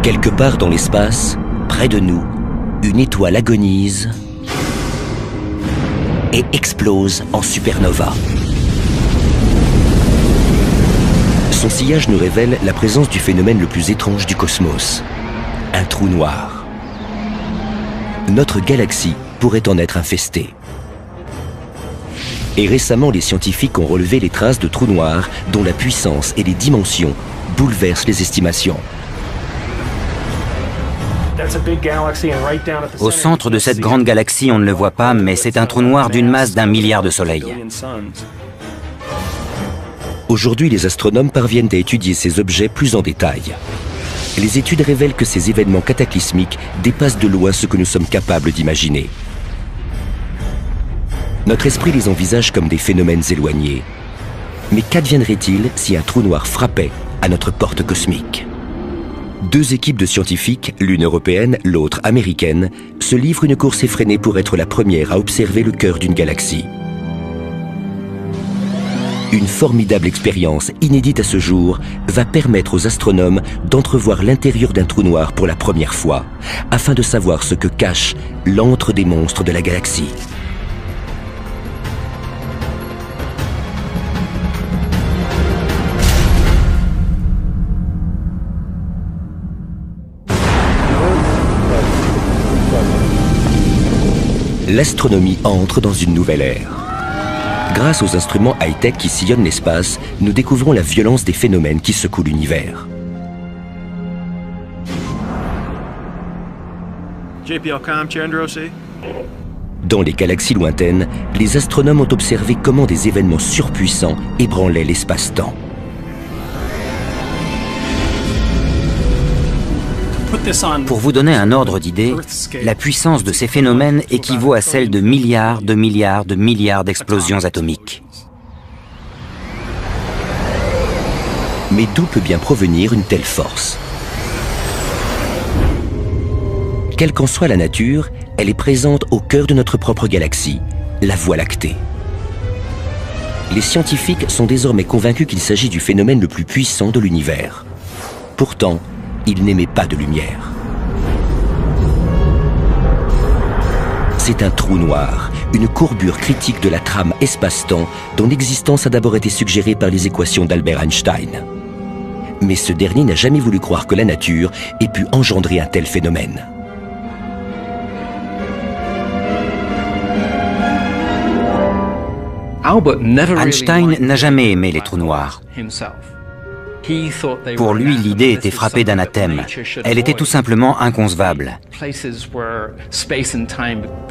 Quelque part dans l'espace, près de nous, une étoile agonise et explose en supernova. Son sillage nous révèle la présence du phénomène le plus étrange du cosmos, un trou noir. Notre galaxie pourrait en être infestée. Et récemment, les scientifiques ont relevé les traces de trous noirs dont la puissance et les dimensions bouleversent les estimations. Au centre de cette grande galaxie, on ne le voit pas, mais c'est un trou noir d'une masse d'1 milliard de soleils. Aujourd'hui, les astronomes parviennent à étudier ces objets plus en détail. Les études révèlent que ces événements cataclysmiques dépassent de loin ce que nous sommes capables d'imaginer. Notre esprit les envisage comme des phénomènes éloignés. Mais qu'adviendrait-il si un trou noir frappait à notre porte cosmique ? Deux équipes de scientifiques, l'une européenne, l'autre américaine, se livrent une course effrénée pour être la première à observer le cœur d'une galaxie. Une formidable expérience, inédite à ce jour, va permettre aux astronomes d'entrevoir l'intérieur d'un trou noir pour la première fois, afin de savoir ce que cache l'antre des monstres de la galaxie. L'astronomie entre dans une nouvelle ère. Grâce aux instruments high-tech qui sillonnent l'espace, nous découvrons la violence des phénomènes qui secouent l'univers. Dans les galaxies lointaines, les astronomes ont observé comment des événements surpuissants ébranlaient l'espace-temps. Pour vous donner un ordre d'idée, la puissance de ces phénomènes équivaut à celle de milliards d'explosions atomiques. Mais d'où peut bien provenir une telle force? Quelle qu'en soit la nature, elle est présente au cœur de notre propre galaxie, la Voie lactée. Les scientifiques sont désormais convaincus qu'il s'agit du phénomène le plus puissant de l'univers. Pourtant, il n'émet pas de lumière. C'est un trou noir, une courbure critique de la trame espace-temps dont l'existence a d'abord été suggérée par les équations d'Albert Einstein. Mais ce dernier n'a jamais voulu croire que la nature ait pu engendrer un tel phénomène. Einstein n'a jamais aimé les trous noirs. Pour lui, l'idée était frappée d'anathème. Elle était tout simplement inconcevable.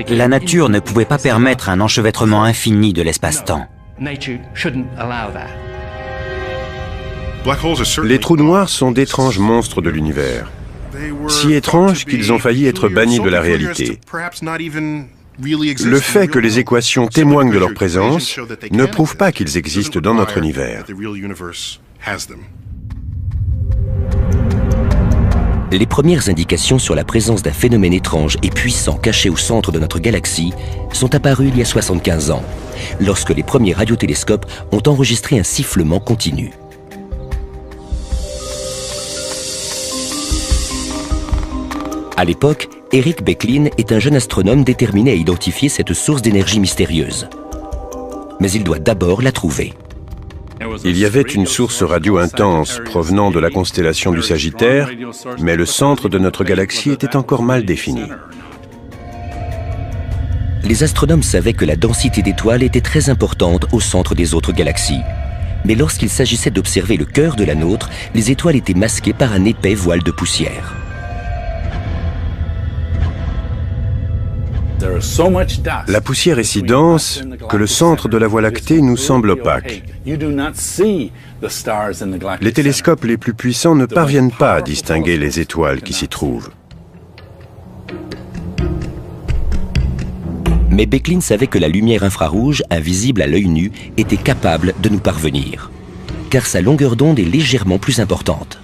La nature ne pouvait pas permettre un enchevêtrement infini de l'espace-temps. Les trous noirs sont d'étranges monstres de l'univers. Si étranges qu'ils ont failli être bannis de la réalité. Le fait que les équations témoignent de leur présence ne prouve pas qu'ils existent dans notre univers. Les premières indications sur la présence d'un phénomène étrange et puissant caché au centre de notre galaxie sont apparues il y a 75 ans, lorsque les premiers radiotélescopes ont enregistré un sifflement continu. À l'époque, Eric Becklin est un jeune astronome déterminé à identifier cette source d'énergie mystérieuse. Mais il doit d'abord la trouver. Il y avait une source radio intense provenant de la constellation du Sagittaire, mais le centre de notre galaxie était encore mal défini. Les astronomes savaient que la densité d'étoiles était très importante au centre des autres galaxies. Mais lorsqu'il s'agissait d'observer le cœur de la nôtre, les étoiles étaient masquées par un épais voile de poussière. La poussière est si dense que le centre de la Voie lactée nous semble opaque. Les télescopes les plus puissants ne parviennent pas à distinguer les étoiles qui s'y trouvent. Mais Becklin savait que la lumière infrarouge, invisible à l'œil nu, était capable de nous parvenir, car sa longueur d'onde est légèrement plus importante.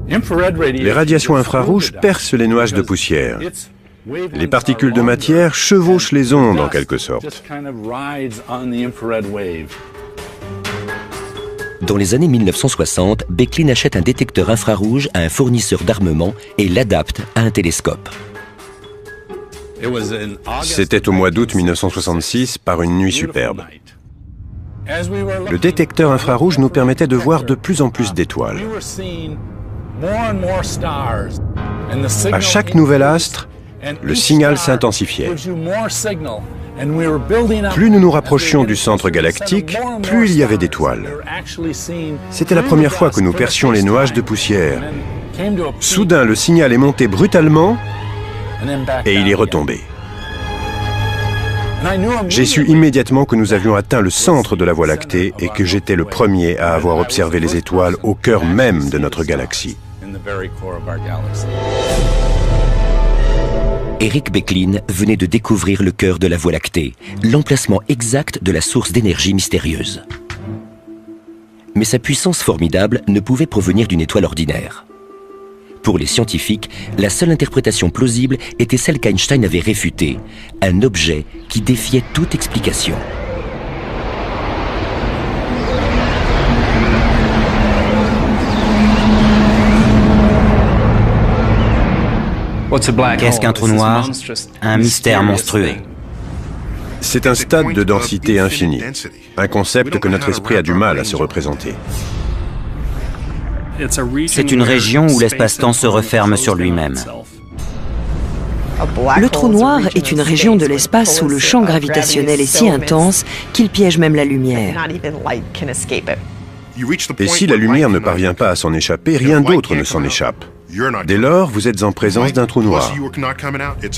Les radiations infrarouges percent les nuages de poussière. Les particules de matière chevauchent les ondes en quelque sorte. Dans les années 1960, Becklin achète un détecteur infrarouge à un fournisseur d'armement et l'adapte à un télescope. C'était au mois d'août 1966, par une nuit superbe. Le détecteur infrarouge nous permettait de voir de plus en plus d'étoiles. À chaque nouvel astre, le signal s'intensifiait. Plus nous nous rapprochions du centre galactique, plus il y avait d'étoiles. C'était la première fois que nous percions les nuages de poussière. Soudain, le signal est monté brutalement et il est retombé. J'ai su immédiatement que nous avions atteint le centre de la Voie lactée et que j'étais le premier à avoir observé les étoiles au cœur même de notre galaxie. Eric Becklin venait de découvrir le cœur de la Voie lactée, l'emplacement exact de la source d'énergie mystérieuse. Mais sa puissance formidable ne pouvait provenir d'une étoile ordinaire. Pour les scientifiques, la seule interprétation plausible était celle qu'Einstein avait réfutée, un objet qui défiait toute explication. Qu'est-ce qu'un trou noir? Un mystère monstrueux. C'est un stade de densité infinie, un concept que notre esprit a du mal à se représenter. C'est une région où l'espace-temps se referme sur lui-même. Le trou noir est une région de l'espace où le champ gravitationnel est si intense qu'il piège même la lumière. Et si la lumière ne parvient pas à s'en échapper, rien d'autre ne s'en échappe. Dès lors, vous êtes en présence d'un trou noir.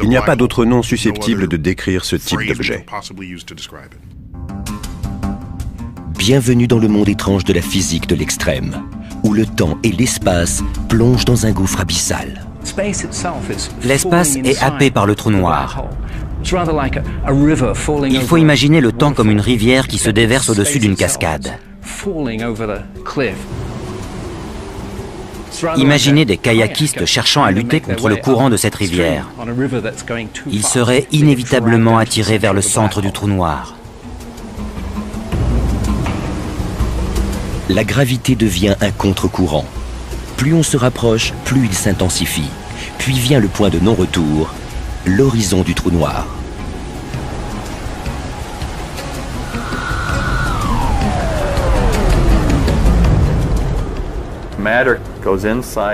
Il n'y a pas d'autre nom susceptible de décrire ce type d'objet. Bienvenue dans le monde étrange de la physique de l'extrême, où le temps et l'espace plongent dans un gouffre abyssal. L'espace est happé par le trou noir. Il faut imaginer le temps comme une rivière qui se déverse au-dessus d'une cascade. Imaginez des kayakistes cherchant à lutter contre le courant de cette rivière. Ils seraient inévitablement attirés vers le centre du trou noir. La gravité devient un contre-courant. Plus on se rapproche, plus il s'intensifie. Puis vient le point de non-retour, l'horizon du trou noir.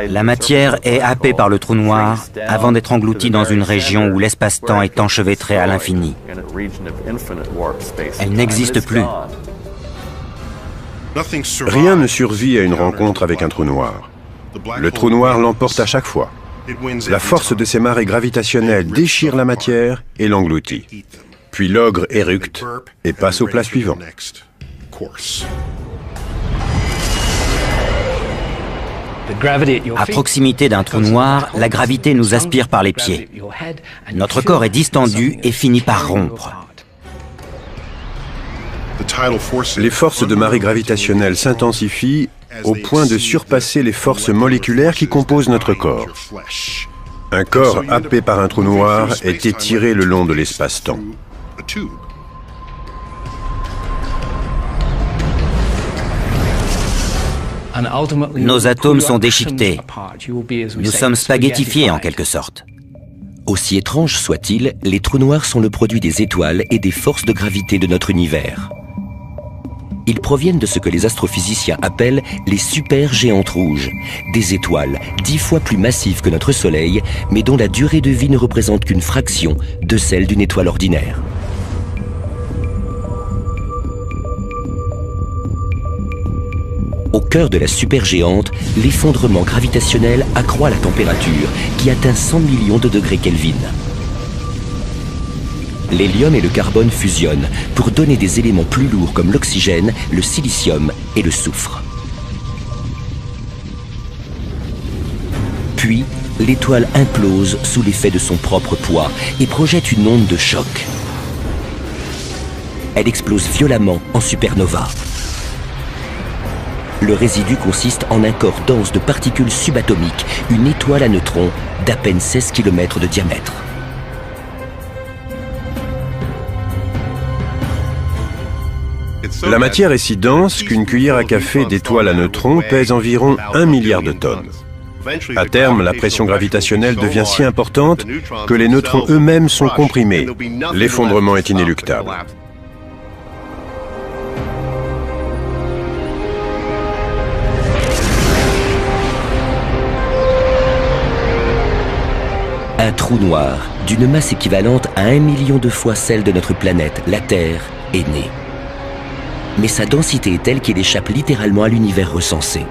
La matière est happée par le trou noir avant d'être engloutie dans une région où l'espace-temps est enchevêtré à l'infini. Elle n'existe plus. Rien ne survit à une rencontre avec un trou noir. Le trou noir l'emporte à chaque fois. La force de ses marées gravitationnelles déchire la matière et l'engloutit. Puis l'ogre éructe et passe au plat suivant. À proximité d'un trou noir, la gravité nous aspire par les pieds. Notre corps est distendu et finit par rompre. Les forces de marée gravitationnelle s'intensifient au point de surpasser les forces moléculaires qui composent notre corps. Un corps happé par un trou noir est étiré le long de l'espace-temps. Nos atomes sont déchiquetés. Nous sommes spaghettifiés en quelque sorte. Aussi étrange soit-il, les trous noirs sont le produit des étoiles et des forces de gravité de notre univers. Ils proviennent de ce que les astrophysiciens appellent les supergéantes rouges, des étoiles 10 fois plus massives que notre Soleil, mais dont la durée de vie ne représente qu'une fraction de celle d'une étoile ordinaire. Au cœur de la supergéante, l'effondrement gravitationnel accroît la température, qui atteint 100 millions de degrés Kelvin. L'hélium et le carbone fusionnent pour donner des éléments plus lourds comme l'oxygène, le silicium et le soufre. Puis, l'étoile implose sous l'effet de son propre poids et projette une onde de choc. Elle explose violemment en supernova. Le résidu consiste en un corps dense de particules subatomiques, une étoile à neutrons d'à peine 16 km de diamètre. La matière est si dense qu'une cuillère à café d'étoiles à neutrons pèse environ 1 milliard de tonnes. À terme, la pression gravitationnelle devient si importante que les neutrons eux-mêmes sont comprimés. L'effondrement est inéluctable. Un trou noir, d'une masse équivalente à 1 million de fois celle de notre planète, la Terre, est né. Mais sa densité est telle qu'il échappe littéralement à l'univers recensé.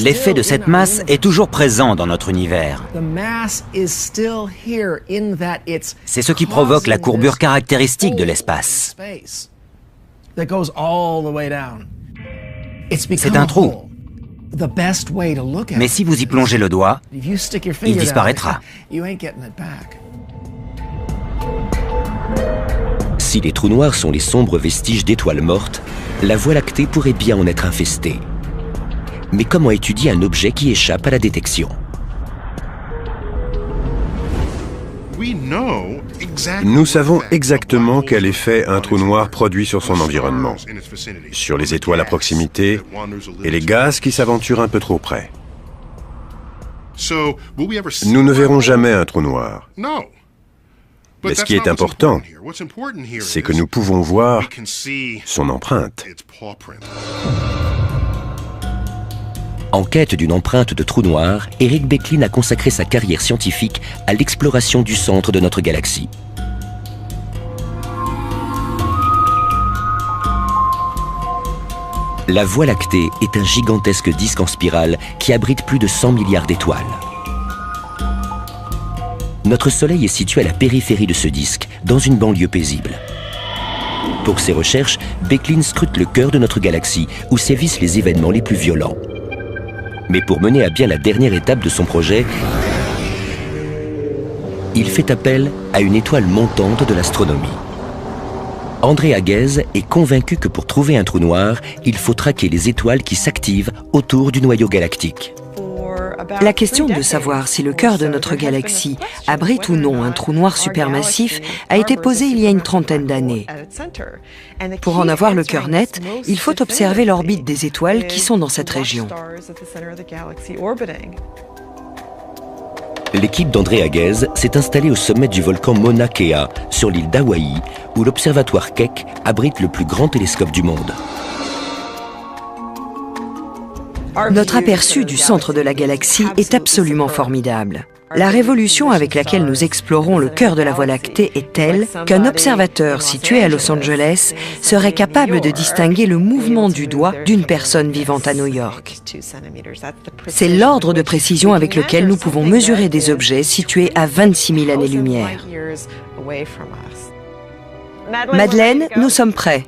L'effet de cette masse est toujours présent dans notre univers. C'est ce qui provoque la courbure caractéristique de l'espace. C'est un trou. Mais si vous y plongez le doigt, il disparaîtra. Si les trous noirs sont les sombres vestiges d'étoiles mortes, la Voie lactée pourrait bien en être infestée. Mais comment étudier un objet qui échappe à la détection? Nous savons exactement quel effet un trou noir produit sur son environnement, sur les étoiles à proximité et les gaz qui s'aventurent un peu trop près. Nous ne verrons jamais un trou noir. Mais ce qui est important, c'est que nous pouvons voir son empreinte. En quête d'une empreinte de trou noir, Eric Becklin a consacré sa carrière scientifique à l'exploration du centre de notre galaxie. La Voie lactée est un gigantesque disque en spirale qui abrite plus de 100 milliards d'étoiles. Notre Soleil est situé à la périphérie de ce disque, dans une banlieue paisible. Pour ses recherches, Becklin scrute le cœur de notre galaxie, où sévissent les événements les plus violents. Mais pour mener à bien la dernière étape de son projet, il fait appel à une étoile montante de l'astronomie. André Haguez est convaincu que pour trouver un trou noir, il faut traquer les étoiles qui s'activent autour du noyau galactique. La question de savoir si le cœur de notre galaxie abrite ou non un trou noir supermassif a été posée il y a une trentaine d'années. Pour en avoir le cœur net, il faut observer l'orbite des étoiles qui sont dans cette région. L'équipe d'André Haguez s'est installée au sommet du volcan Mauna Kea, sur l'île d'Hawaï, où l'observatoire Keck abrite le plus grand télescope du monde. Notre aperçu du centre de la galaxie est absolument formidable. La révolution avec laquelle nous explorons le cœur de la Voie lactée est telle qu'un observateur situé à Los Angeles serait capable de distinguer le mouvement du doigt d'une personne vivant à New York. C'est l'ordre de précision avec lequel nous pouvons mesurer des objets situés à 26 000 années-lumière. Madeleine, nous sommes prêts.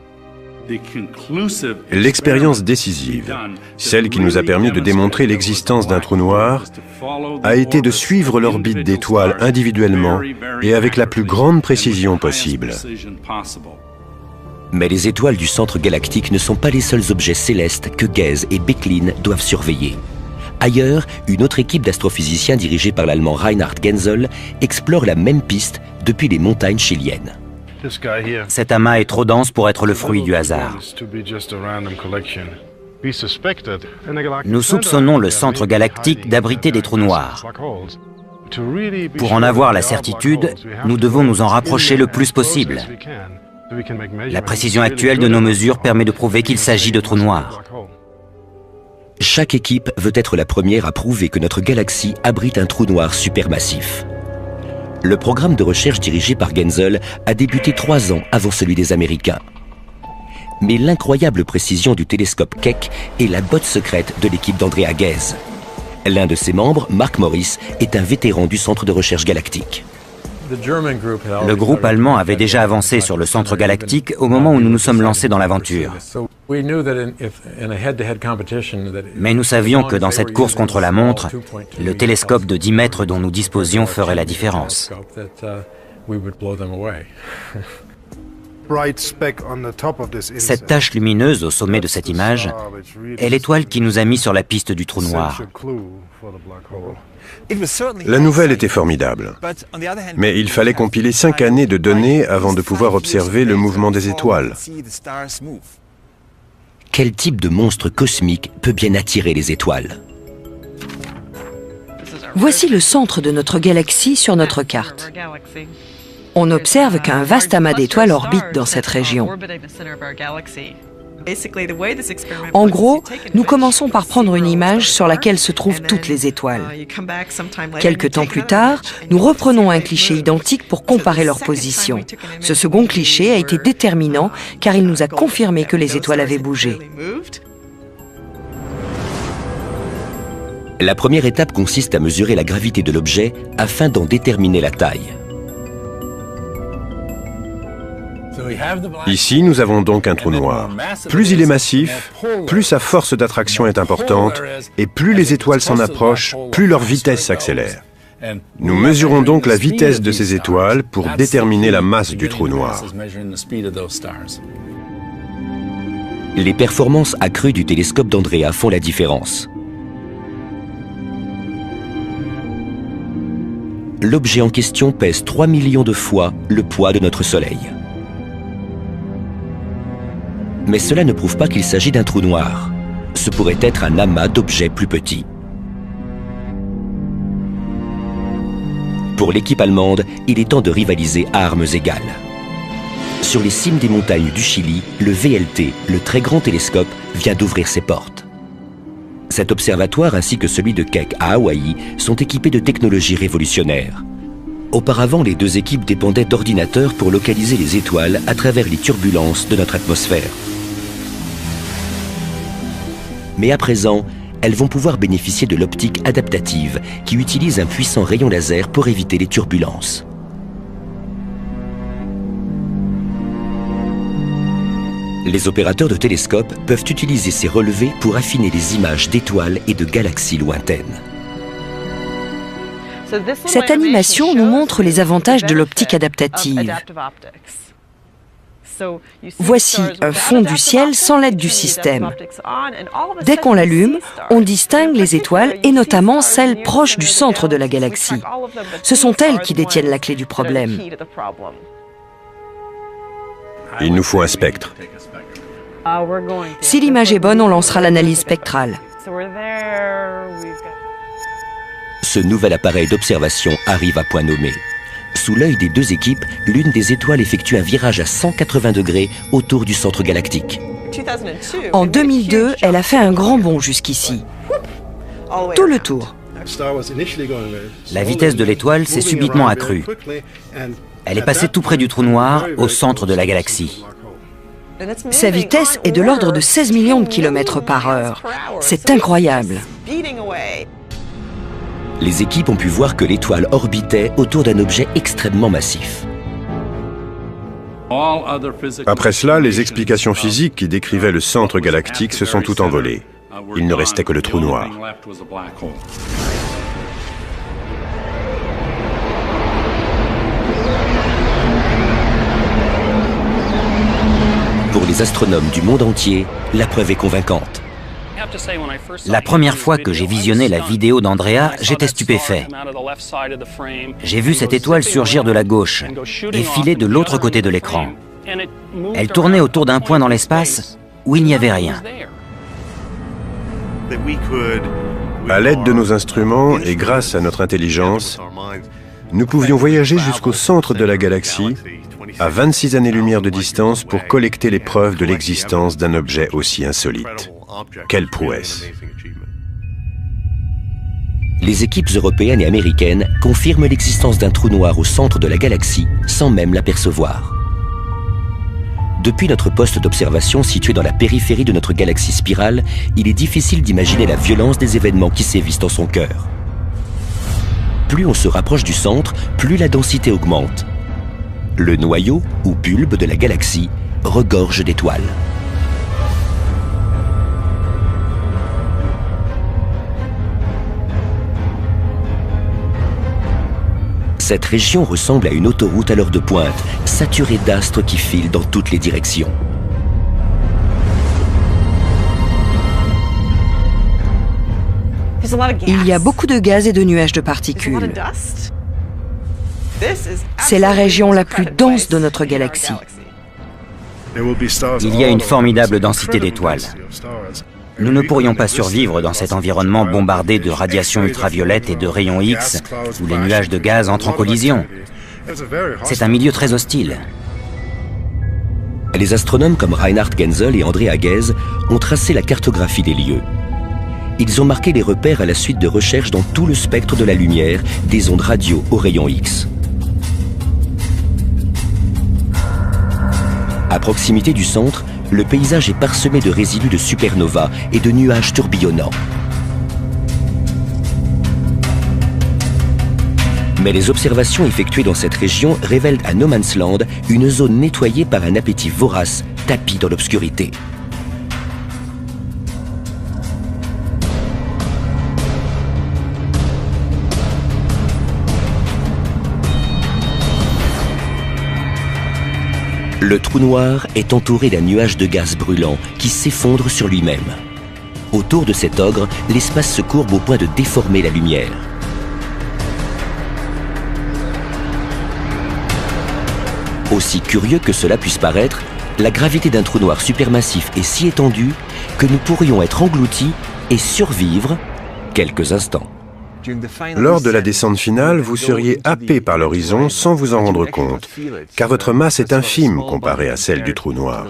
L'expérience décisive, celle qui nous a permis de démontrer l'existence d'un trou noir, a été de suivre l'orbite d'étoiles individuellement et avec la plus grande précision possible. Mais les étoiles du centre galactique ne sont pas les seuls objets célestes que Haguez et Becklin doivent surveiller. Ailleurs, une autre équipe d'astrophysiciens dirigée par l'Allemand Reinhard Genzel explore la même piste depuis les montagnes chiliennes. Cet amas est trop dense pour être le fruit du hasard. Nous soupçonnons le centre galactique d'abriter des trous noirs. Pour en avoir la certitude, nous devons nous en rapprocher le plus possible. La précision actuelle de nos mesures permet de prouver qu'il s'agit de trous noirs. Chaque équipe veut être la première à prouver que notre galaxie abrite un trou noir supermassif. Le programme de recherche dirigé par Genzel a débuté 3 ans avant celui des Américains. Mais l'incroyable précision du télescope Keck est la botte secrète de l'équipe d'André Haguez. L'un de ses membres, Mark Morris, est un vétéran du centre de recherche galactique. Le groupe allemand avait déjà avancé sur le centre galactique au moment où nous nous sommes lancés dans l'aventure. Mais nous savions que dans cette course contre la montre, le télescope de 10 mètres dont nous disposions ferait la différence. Cette tache lumineuse au sommet de cette image est l'étoile qui nous a mis sur la piste du trou noir. La nouvelle était formidable, mais il fallait compiler 5 années de données avant de pouvoir observer le mouvement des étoiles. Quel type de monstre cosmique peut bien attirer les étoiles? Voici le centre de notre galaxie sur notre carte. On observe qu'un vaste amas d'étoiles orbite dans cette région. En gros, nous commençons par prendre une image sur laquelle se trouvent toutes les étoiles. Quelque temps plus tard, nous reprenons un cliché identique pour comparer leur position. Ce second cliché a été déterminant car il nous a confirmé que les étoiles avaient bougé. La première étape consiste à mesurer la gravité de l'objet afin d'en déterminer la taille. Ici, nous avons donc un trou noir. Plus il est massif, plus sa force d'attraction est importante, et plus les étoiles s'en approchent, plus leur vitesse s'accélère. Nous mesurons donc la vitesse de ces étoiles pour déterminer la masse du trou noir. Les performances accrues du télescope d'Andrea font la différence. L'objet en question pèse 3 millions de fois le poids de notre Soleil. Mais cela ne prouve pas qu'il s'agit d'un trou noir. Ce pourrait être un amas d'objets plus petits. Pour l'équipe allemande, il est temps de rivaliser à armes égales. Sur les cimes des montagnes du Chili, le VLT, le très grand télescope, vient d'ouvrir ses portes. Cet observatoire ainsi que celui de Keck à Hawaï sont équipés de technologies révolutionnaires. Auparavant, les deux équipes dépendaient d'ordinateurs pour localiser les étoiles à travers les turbulences de notre atmosphère. Mais à présent, elles vont pouvoir bénéficier de l'optique adaptative qui utilise un puissant rayon laser pour éviter les turbulences. Les opérateurs de télescopes peuvent utiliser ces relevés pour affiner les images d'étoiles et de galaxies lointaines. Cette animation nous montre les avantages de l'optique adaptative. Voici un fond du ciel sans l'aide du système. Dès qu'on l'allume, on distingue les étoiles et notamment celles proches du centre de la galaxie. Ce sont elles qui détiennent la clé du problème. Il nous faut un spectre. Si l'image est bonne, on lancera l'analyse spectrale. Ce nouvel appareil d'observation arrive à point nommé. Sous l'œil des deux équipes, l'une des étoiles effectue un virage à 180 degrés autour du centre galactique. En 2002, elle a fait un grand bond jusqu'ici. Tout le tour. La vitesse de l'étoile s'est subitement accrue. Elle est passée tout près du trou noir, au centre de la galaxie. Sa vitesse est de l'ordre de 16 millions de kilomètres par heure. C'est incroyable. Les équipes ont pu voir que l'étoile orbitait autour d'un objet extrêmement massif. Après cela, les explications physiques qui décrivaient le centre galactique se sont toutes envolées. Il ne restait que le trou noir. Pour les astronomes du monde entier, la preuve est convaincante. La première fois que j'ai visionné la vidéo d'Andrea, j'étais stupéfait. J'ai vu cette étoile surgir de la gauche et filer de l'autre côté de l'écran. Elle tournait autour d'un point dans l'espace où il n'y avait rien. À l'aide de nos instruments et grâce à notre intelligence, nous pouvions voyager jusqu'au centre de la galaxie, à 26 années-lumière de distance, pour collecter les preuves de l'existence d'un objet aussi insolite. Quelle prouesse! Les équipes européennes et américaines confirment l'existence d'un trou noir au centre de la galaxie sans même l'apercevoir. Depuis notre poste d'observation situé dans la périphérie de notre galaxie spirale, il est difficile d'imaginer la violence des événements qui sévissent en son cœur. Plus on se rapproche du centre, plus la densité augmente. Le noyau, ou bulbe de la galaxie, regorge d'étoiles. Cette région ressemble à une autoroute à l'heure de pointe, saturée d'astres qui filent dans toutes les directions. Il y a beaucoup de gaz et de nuages de particules. C'est la région la plus dense de notre galaxie. Il y a une formidable densité d'étoiles. Nous ne pourrions pas survivre dans cet environnement bombardé de radiations ultraviolettes et de rayons X, où les nuages de gaz entrent en collision. C'est un milieu très hostile. Les astronomes comme Reinhard Genzel et André Haguez ont tracé la cartographie des lieux. Ils ont marqué les repères à la suite de recherches dans tout le spectre de la lumière, des ondes radio aux rayons X. À proximité du centre, le paysage est parsemé de résidus de supernovas et de nuages tourbillonnants. Mais les observations effectuées dans cette région révèlent à No Man's Land une zone nettoyée par un appétit vorace, tapi dans l'obscurité. Le trou noir est entouré d'un nuage de gaz brûlant qui s'effondre sur lui-même. Autour de cet ogre, l'espace se courbe au point de déformer la lumière. Aussi curieux que cela puisse paraître, la gravité d'un trou noir supermassif est si étendue que nous pourrions être engloutis et survivre quelques instants. Lors de la descente finale, vous seriez happé par l'horizon sans vous en rendre compte, car votre masse est infime comparée à celle du trou noir.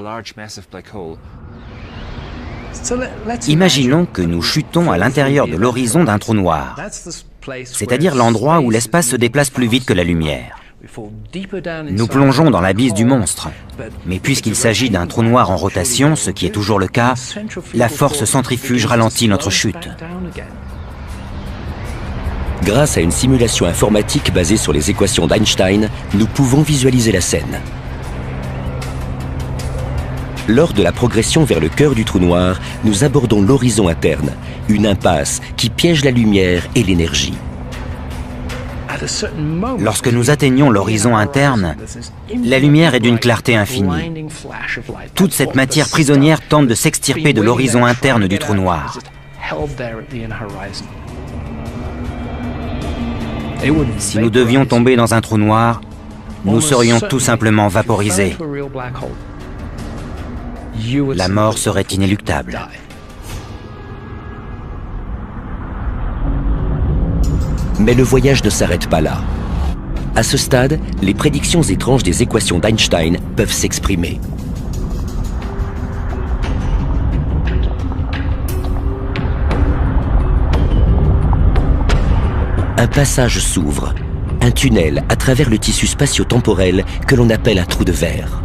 Imaginons que nous chutons à l'intérieur de l'horizon d'un trou noir, c'est-à-dire l'endroit où l'espace se déplace plus vite que la lumière. Nous plongeons dans l'abysse du monstre, mais puisqu'il s'agit d'un trou noir en rotation, ce qui est toujours le cas, la force centrifuge ralentit notre chute. Grâce à une simulation informatique basée sur les équations d'Einstein, nous pouvons visualiser la scène. Lors de la progression vers le cœur du trou noir, nous abordons l'horizon interne, une impasse qui piège la lumière et l'énergie. Lorsque nous atteignons l'horizon interne, la lumière est d'une clarté infinie. Toute cette matière prisonnière tente de s'extirper de l'horizon interne du trou noir. Si nous devions tomber dans un trou noir, nous serions tout simplement vaporisés. La mort serait inéluctable. Mais le voyage ne s'arrête pas là. À ce stade, les prédictions étranges des équations d'Einstein peuvent s'exprimer. Un passage s'ouvre, un tunnel à travers le tissu spatio-temporel que l'on appelle un trou de verre.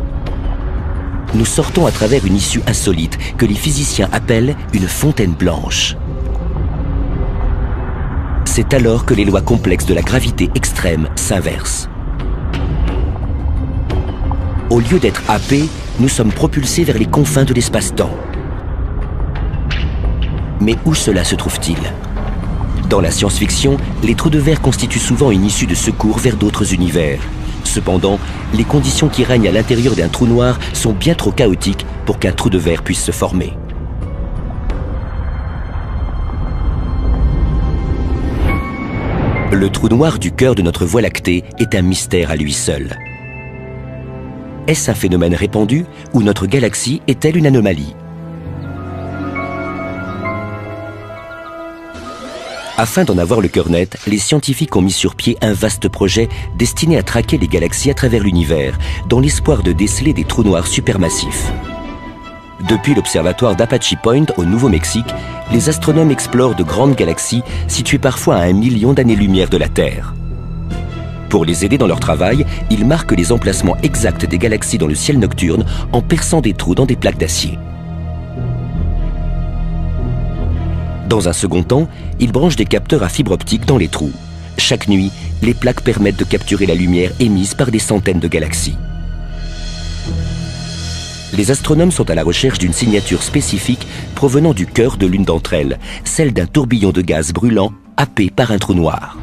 Nous sortons à travers une issue insolite que les physiciens appellent une fontaine blanche. C'est alors que les lois complexes de la gravité extrême s'inversent. Au lieu d'être happés, nous sommes propulsés vers les confins de l'espace-temps. Mais où cela se trouve-t-il ? Dans la science-fiction, les trous de verre constituent souvent une issue de secours vers d'autres univers. Cependant, les conditions qui règnent à l'intérieur d'un trou noir sont bien trop chaotiques pour qu'un trou de verre puisse se former. Le trou noir du cœur de notre Voie lactée est un mystère à lui seul. Est-ce un phénomène répandu ou notre galaxie est-elle une anomalie ? Afin d'en avoir le cœur net, les scientifiques ont mis sur pied un vaste projet destiné à traquer les galaxies à travers l'univers, dans l'espoir de déceler des trous noirs supermassifs. Depuis l'observatoire d'Apache Point au Nouveau-Mexique, les astronomes explorent de grandes galaxies situées parfois à 1 million d'années-lumière de la Terre. Pour les aider dans leur travail, ils marquent les emplacements exacts des galaxies dans le ciel nocturne en perçant des trous dans des plaques d'acier. Dans un second temps, ils branchent des capteurs à fibre optique dans les trous. Chaque nuit, les plaques permettent de capturer la lumière émise par des centaines de galaxies. Les astronomes sont à la recherche d'une signature spécifique provenant du cœur de l'une d'entre elles, celle d'un tourbillon de gaz brûlant happé par un trou noir.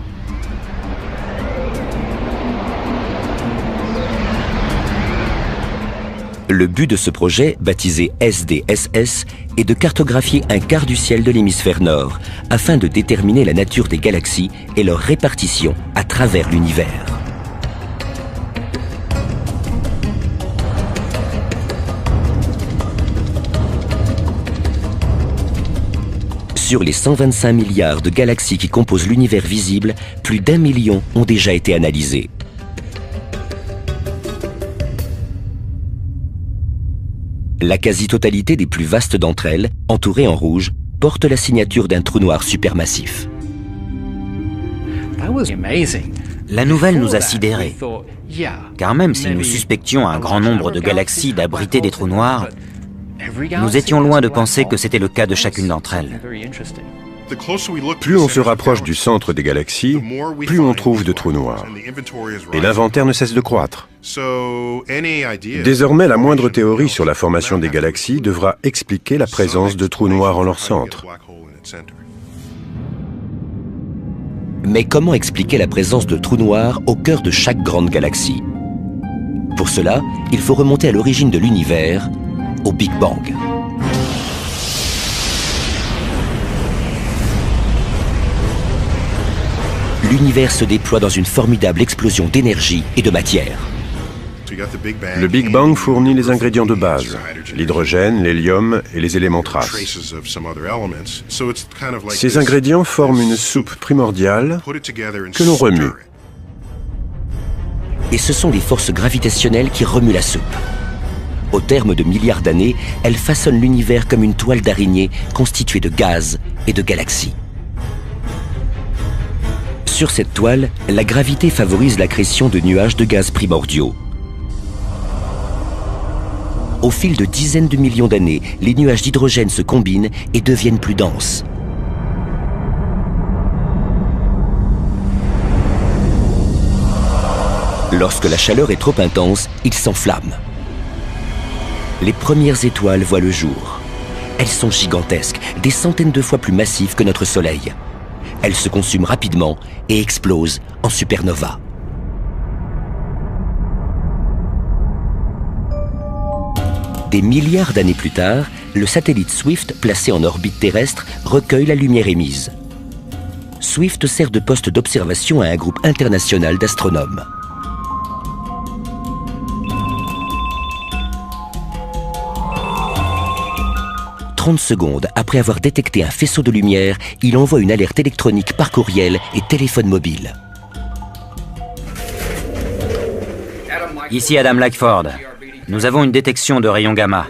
Le but de ce projet, baptisé SDSS, est de cartographier un quart du ciel de l'hémisphère nord, afin de déterminer la nature des galaxies et leur répartition à travers l'univers. Sur les 125 milliards de galaxies qui composent l'univers visible, plus d'1 million ont déjà été analysées. La quasi-totalité des plus vastes d'entre elles, entourées en rouge, portent la signature d'un trou noir supermassif. La nouvelle nous a sidérés, car même si nous suspections un grand nombre de galaxies d'abriter des trous noirs, nous étions loin de penser que c'était le cas de chacune d'entre elles. Plus on se rapproche du centre des galaxies, plus on trouve de trous noirs. Et l'inventaire ne cesse de croître. Désormais, la moindre théorie sur la formation des galaxies devra expliquer la présence de trous noirs en leur centre. Mais comment expliquer la présence de trous noirs au cœur de chaque grande galaxie? Pour cela, il faut remonter à l'origine de l'univers, au Big Bang. L'univers se déploie dans une formidable explosion d'énergie et de matière. Le Big Bang fournit les ingrédients de base, l'hydrogène, l'hélium et les éléments traces. Ces ingrédients forment une soupe primordiale que l'on remue. Et ce sont les forces gravitationnelles qui remuent la soupe. Au terme de milliards d'années, elle façonne l'univers comme une toile d'araignée constituée de gaz et de galaxies. Sur cette toile, la gravité favorise l'accrétion de nuages de gaz primordiaux. Au fil de dizaines de millions d'années, les nuages d'hydrogène se combinent et deviennent plus denses. Lorsque la chaleur est trop intense, ils s'enflamment. Les premières étoiles voient le jour. Elles sont gigantesques, des centaines de fois plus massives que notre Soleil. Elles se consument rapidement et explosent en supernova. Des milliards d'années plus tard, le satellite Swift, placé en orbite terrestre, recueille la lumière émise. Swift sert de poste d'observation à un groupe international d'astronomes. 30 secondes après avoir détecté un faisceau de lumière, il envoie une alerte électronique par courriel et téléphone mobile. Ici Adam Lackford. Nous avons une détection de rayons gamma.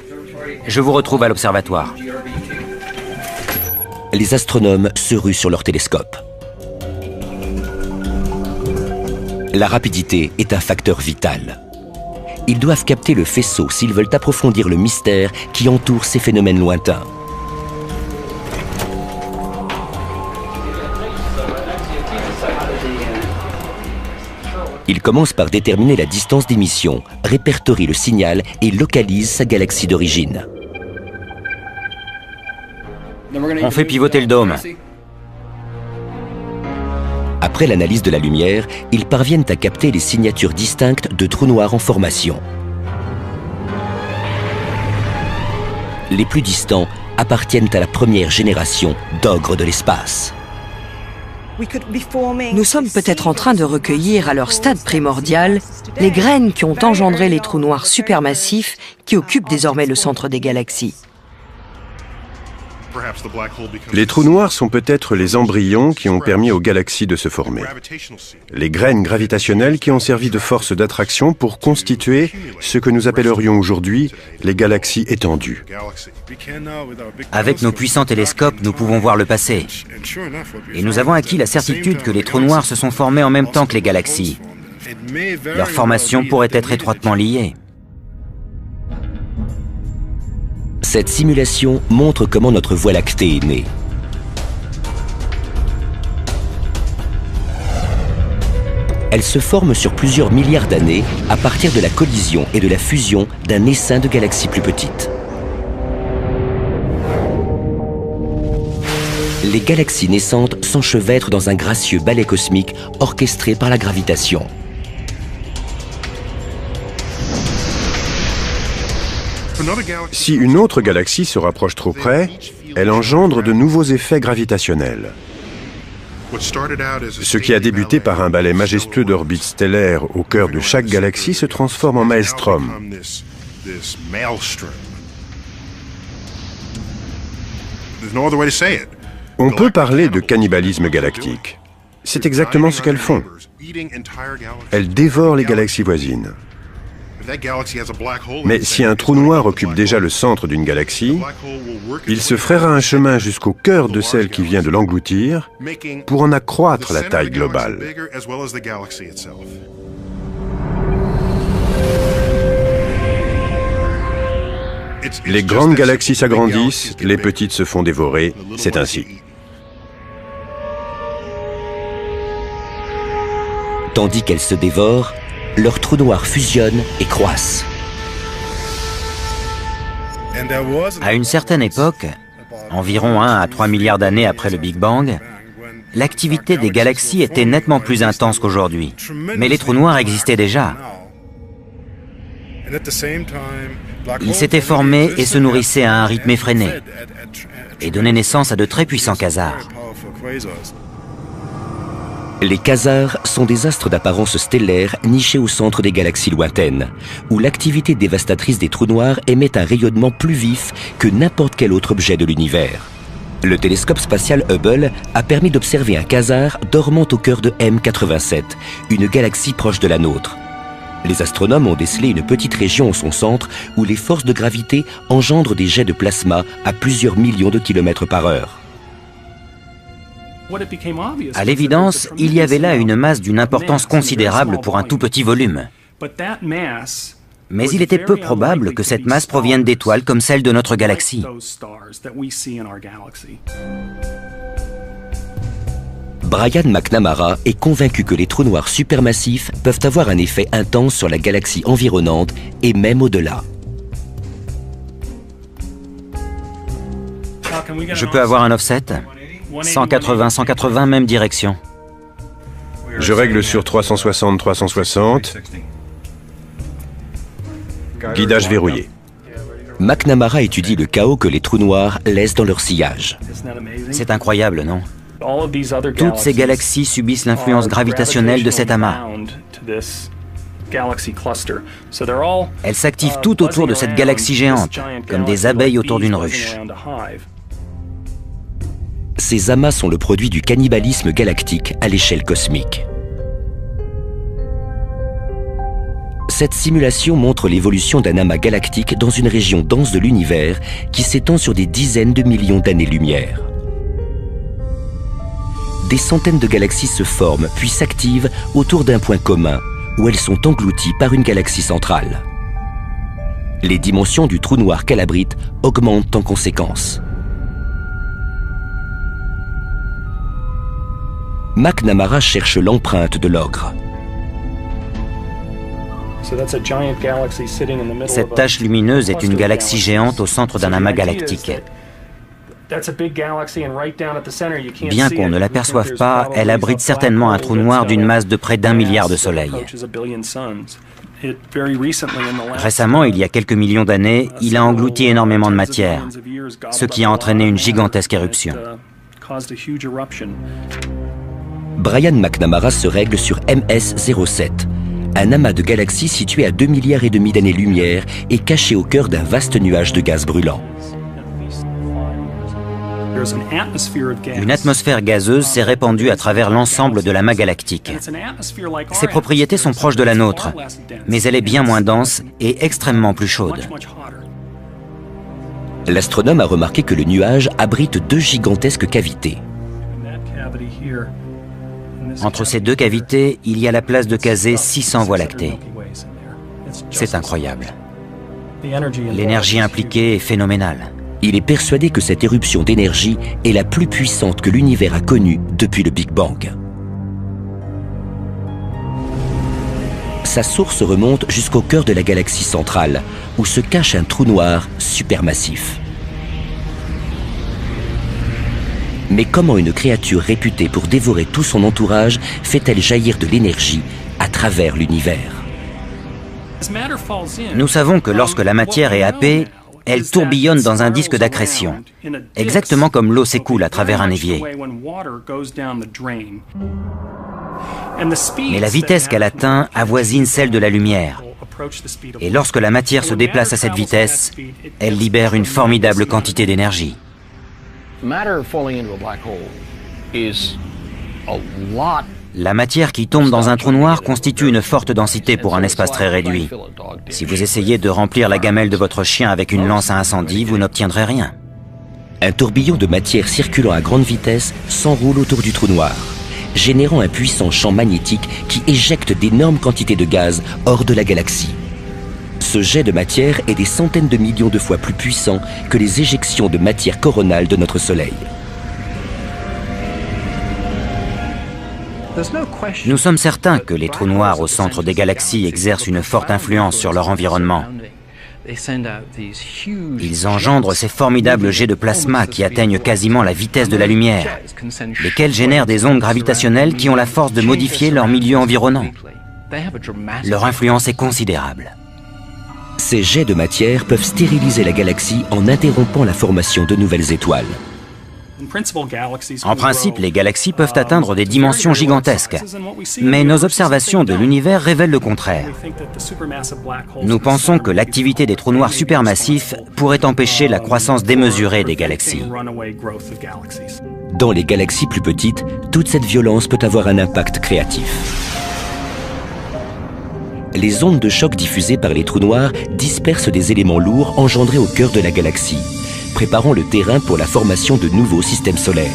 Je vous retrouve à l'observatoire. Les astronomes se ruent sur leur télescope. La rapidité est un facteur vital. Ils doivent capter le faisceau s'ils veulent approfondir le mystère qui entoure ces phénomènes lointains. Ils commencent par déterminer la distance d'émission, répertorient le signal et localisent sa galaxie d'origine. On fait pivoter le dôme. Après l'analyse de la lumière, ils parviennent à capter les signatures distinctes de trous noirs en formation. Les plus distants appartiennent à la première génération d'ogres de l'espace. Nous sommes peut-être en train de recueillir à leur stade primordial les graines qui ont engendré les trous noirs supermassifs qui occupent désormais le centre des galaxies. Les trous noirs sont peut-être les embryons qui ont permis aux galaxies de se former. Les graines gravitationnelles qui ont servi de force d'attraction pour constituer ce que nous appellerions aujourd'hui les galaxies étendues. Avec nos puissants télescopes, nous pouvons voir le passé. Et nous avons acquis la certitude que les trous noirs se sont formés en même temps que les galaxies. Leur formation pourrait être étroitement liée. Cette simulation montre comment notre Voie lactée est née. Elle se forme sur plusieurs milliards d'années à partir de la collision et de la fusion d'un essaim de galaxies plus petites. Les galaxies naissantes s'enchevêtrent dans un gracieux ballet cosmique orchestré par la gravitation. Si une autre galaxie se rapproche trop près, elle engendre de nouveaux effets gravitationnels. Ce qui a débuté par un balai majestueux d'orbites stellaires au cœur de chaque galaxie se transforme en maelstrom. On peut parler de cannibalisme galactique. C'est exactement ce qu'elles font. Elles dévorent les galaxies voisines. Mais si un trou noir occupe déjà le centre d'une galaxie, il se frayera un chemin jusqu'au cœur de celle qui vient de l'engloutir pour en accroître la taille globale. Les grandes galaxies s'agrandissent, les petites se font dévorer, c'est ainsi. Tandis qu'elles se dévorent, leurs trous noirs fusionnent et croissent. À une certaine époque, environ 1 à 3 milliards d'années après le Big Bang, l'activité des galaxies était nettement plus intense qu'aujourd'hui. Mais les trous noirs existaient déjà. Ils s'étaient formés et se nourrissaient à un rythme effréné et donnaient naissance à de très puissants quasars. Les quasars sont des astres d'apparence stellaire nichés au centre des galaxies lointaines, où l'activité dévastatrice des trous noirs émet un rayonnement plus vif que n'importe quel autre objet de l'univers. Le télescope spatial Hubble a permis d'observer un quasar dormant au cœur de M87, une galaxie proche de la nôtre. Les astronomes ont décelé une petite région au son centre où les forces de gravité engendrent des jets de plasma à plusieurs millions de kilomètres par heure. À l'évidence, il y avait là une masse d'une importance considérable pour un tout petit volume. Mais il était peu probable que cette masse provienne d'étoiles comme celle de notre galaxie. Brian McNamara est convaincu que les trous noirs supermassifs peuvent avoir un effet intense sur la galaxie environnante et même au-delà. Je peux avoir un offset ? 180, même direction. Je règle sur 360. Guidage verrouillé. McNamara étudie le chaos que les trous noirs laissent dans leur sillage. C'est incroyable, non ? Toutes ces galaxies subissent l'influence gravitationnelle de cet amas. Elles s'activent tout autour de cette galaxie géante, comme des abeilles autour d'une ruche. Ces amas sont le produit du cannibalisme galactique à l'échelle cosmique. Cette simulation montre l'évolution d'un amas galactique dans une région dense de l'univers qui s'étend sur des dizaines de millions d'années-lumière. Des centaines de galaxies se forment puis s'activent autour d'un point commun où elles sont englouties par une galaxie centrale. Les dimensions du trou noir qu'elle abrite augmentent en conséquence. McNamara cherche l'empreinte de l'ogre. Cette tache lumineuse est une galaxie géante au centre d'un amas galactique. Bien qu'on ne l'aperçoive pas, elle abrite certainement un trou noir d'une masse de près d'1 milliard de soleils. Récemment, il y a quelques millions d'années, il a englouti énormément de matière, ce qui a entraîné une gigantesque éruption. Brian McNamara se règle sur MS-07, un amas de galaxies situé à 2,5 milliards d'années-lumière et caché au cœur d'un vaste nuage de gaz brûlant. Une atmosphère gazeuse s'est répandue à travers l'ensemble de l'amas galactique. Ses propriétés sont proches de la nôtre, mais elle est bien moins dense et extrêmement plus chaude. L'astronome a remarqué que le nuage abrite 2 gigantesques cavités. Entre ces 2 cavités, il y a la place de caser 600 voies lactées. C'est incroyable. L'énergie impliquée est phénoménale. Il est persuadé que cette éruption d'énergie est la plus puissante que l'univers a connue depuis le Big Bang. Sa source remonte jusqu'au cœur de la galaxie centrale, où se cache un trou noir supermassif. Mais comment une créature réputée pour dévorer tout son entourage fait-elle jaillir de l'énergie à travers l'univers ? Nous savons que lorsque la matière est happée, elle tourbillonne dans un disque d'accrétion, exactement comme l'eau s'écoule à travers un évier. Mais la vitesse qu'elle atteint avoisine celle de la lumière. Et lorsque la matière se déplace à cette vitesse, elle libère une formidable quantité d'énergie. La matière qui tombe dans un trou noir constitue une forte densité pour un espace très réduit. Si vous essayez de remplir la gamelle de votre chien avec une lance à incendie, vous n'obtiendrez rien. Un tourbillon de matière circulant à grande vitesse s'enroule autour du trou noir, générant un puissant champ magnétique qui éjecte d'énormes quantités de gaz hors de la galaxie. Ce jet de matière est des centaines de millions de fois plus puissant que les éjections de matière coronale de notre Soleil. Nous sommes certains que les trous noirs au centre des galaxies exercent une forte influence sur leur environnement. Ils engendrent ces formidables jets de plasma qui atteignent quasiment la vitesse de la lumière, lesquels génèrent des ondes gravitationnelles qui ont la force de modifier leur milieu environnant. Leur influence est considérable. Ces jets de matière peuvent stériliser la galaxie en interrompant la formation de nouvelles étoiles. En principe, les galaxies peuvent atteindre des dimensions gigantesques, mais nos observations de l'univers révèlent le contraire. Nous pensons que l'activité des trous noirs supermassifs pourrait empêcher la croissance démesurée des galaxies. Dans les galaxies plus petites, toute cette violence peut avoir un impact créatif. Les ondes de choc diffusées par les trous noirs dispersent des éléments lourds engendrés au cœur de la galaxie, préparant le terrain pour la formation de nouveaux systèmes solaires.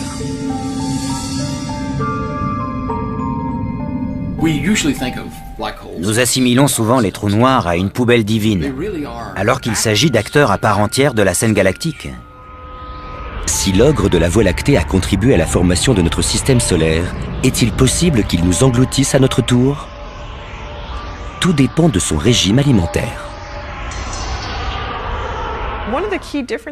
Nous assimilons souvent les trous noirs à une poubelle divine, alors qu'il s'agit d'acteurs à part entière de la scène galactique. Si l'ogre de la Voie lactée a contribué à la formation de notre système solaire, est-il possible qu'il nous engloutisse à notre tour ? Tout dépend de son régime alimentaire.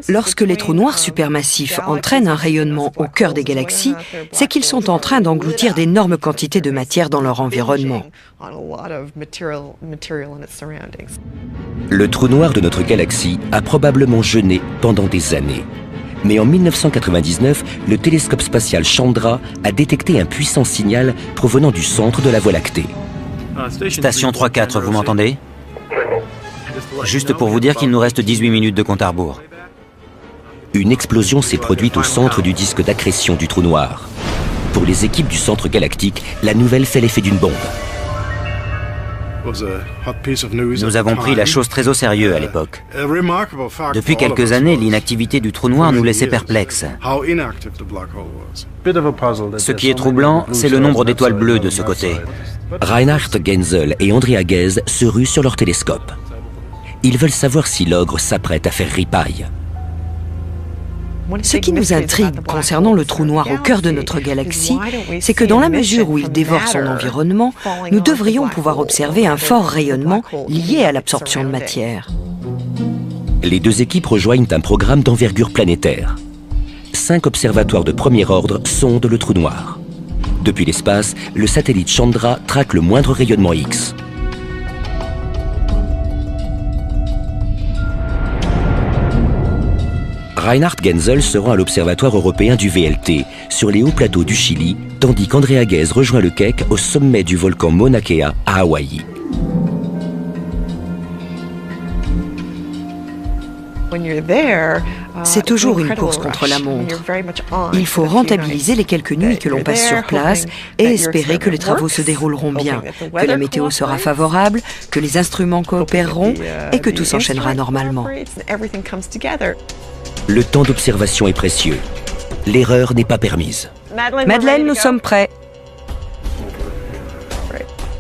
Lorsque les trous noirs supermassifs entraînent un rayonnement au cœur des galaxies, c'est qu'ils sont en train d'engloutir d'énormes quantités de matière dans leur environnement. Le trou noir de notre galaxie a probablement jeûné pendant des années. Mais en 1999, le télescope spatial Chandra a détecté un puissant signal provenant du centre de la Voie lactée. Station 3-4, vous m'entendez ? Juste pour vous dire qu'il nous reste 18 minutes de compte à rebours. Une explosion s'est produite au centre du disque d'accrétion du trou noir. Pour les équipes du centre galactique, la nouvelle fait l'effet d'une bombe. Nous avons pris la chose très au sérieux à l'époque. Depuis quelques années, l'inactivité du trou noir nous laissait perplexes. Ce qui est troublant, c'est le nombre d'étoiles bleues de ce côté. Reinhard Genzel et Andrea Ghez se ruent sur leur télescope. Ils veulent savoir si l'ogre s'apprête à faire ripaille. Ce qui nous intrigue concernant le trou noir au cœur de notre galaxie, c'est que dans la mesure où il dévore son environnement, nous devrions pouvoir observer un fort rayonnement lié à l'absorption de matière. Les deux équipes rejoignent un programme d'envergure planétaire. 5 observatoires de premier ordre sondent le trou noir. Depuis l'espace, le satellite Chandra traque le moindre rayonnement X. Reinhard Genzel se rend à l'Observatoire européen du VLT, sur les hauts plateaux du Chili, tandis qu'Andrea Ghez rejoint le Keck au sommet du volcan Mauna Kea à Hawaï. C'est toujours une course contre la montre. Il faut rentabiliser les quelques nuits que l'on passe sur place et espérer que les travaux se dérouleront bien, que la météo sera favorable, que les instruments coopéreront et que tout s'enchaînera normalement. Le temps d'observation est précieux. L'erreur n'est pas permise. Madeleine, nous sommes prêts.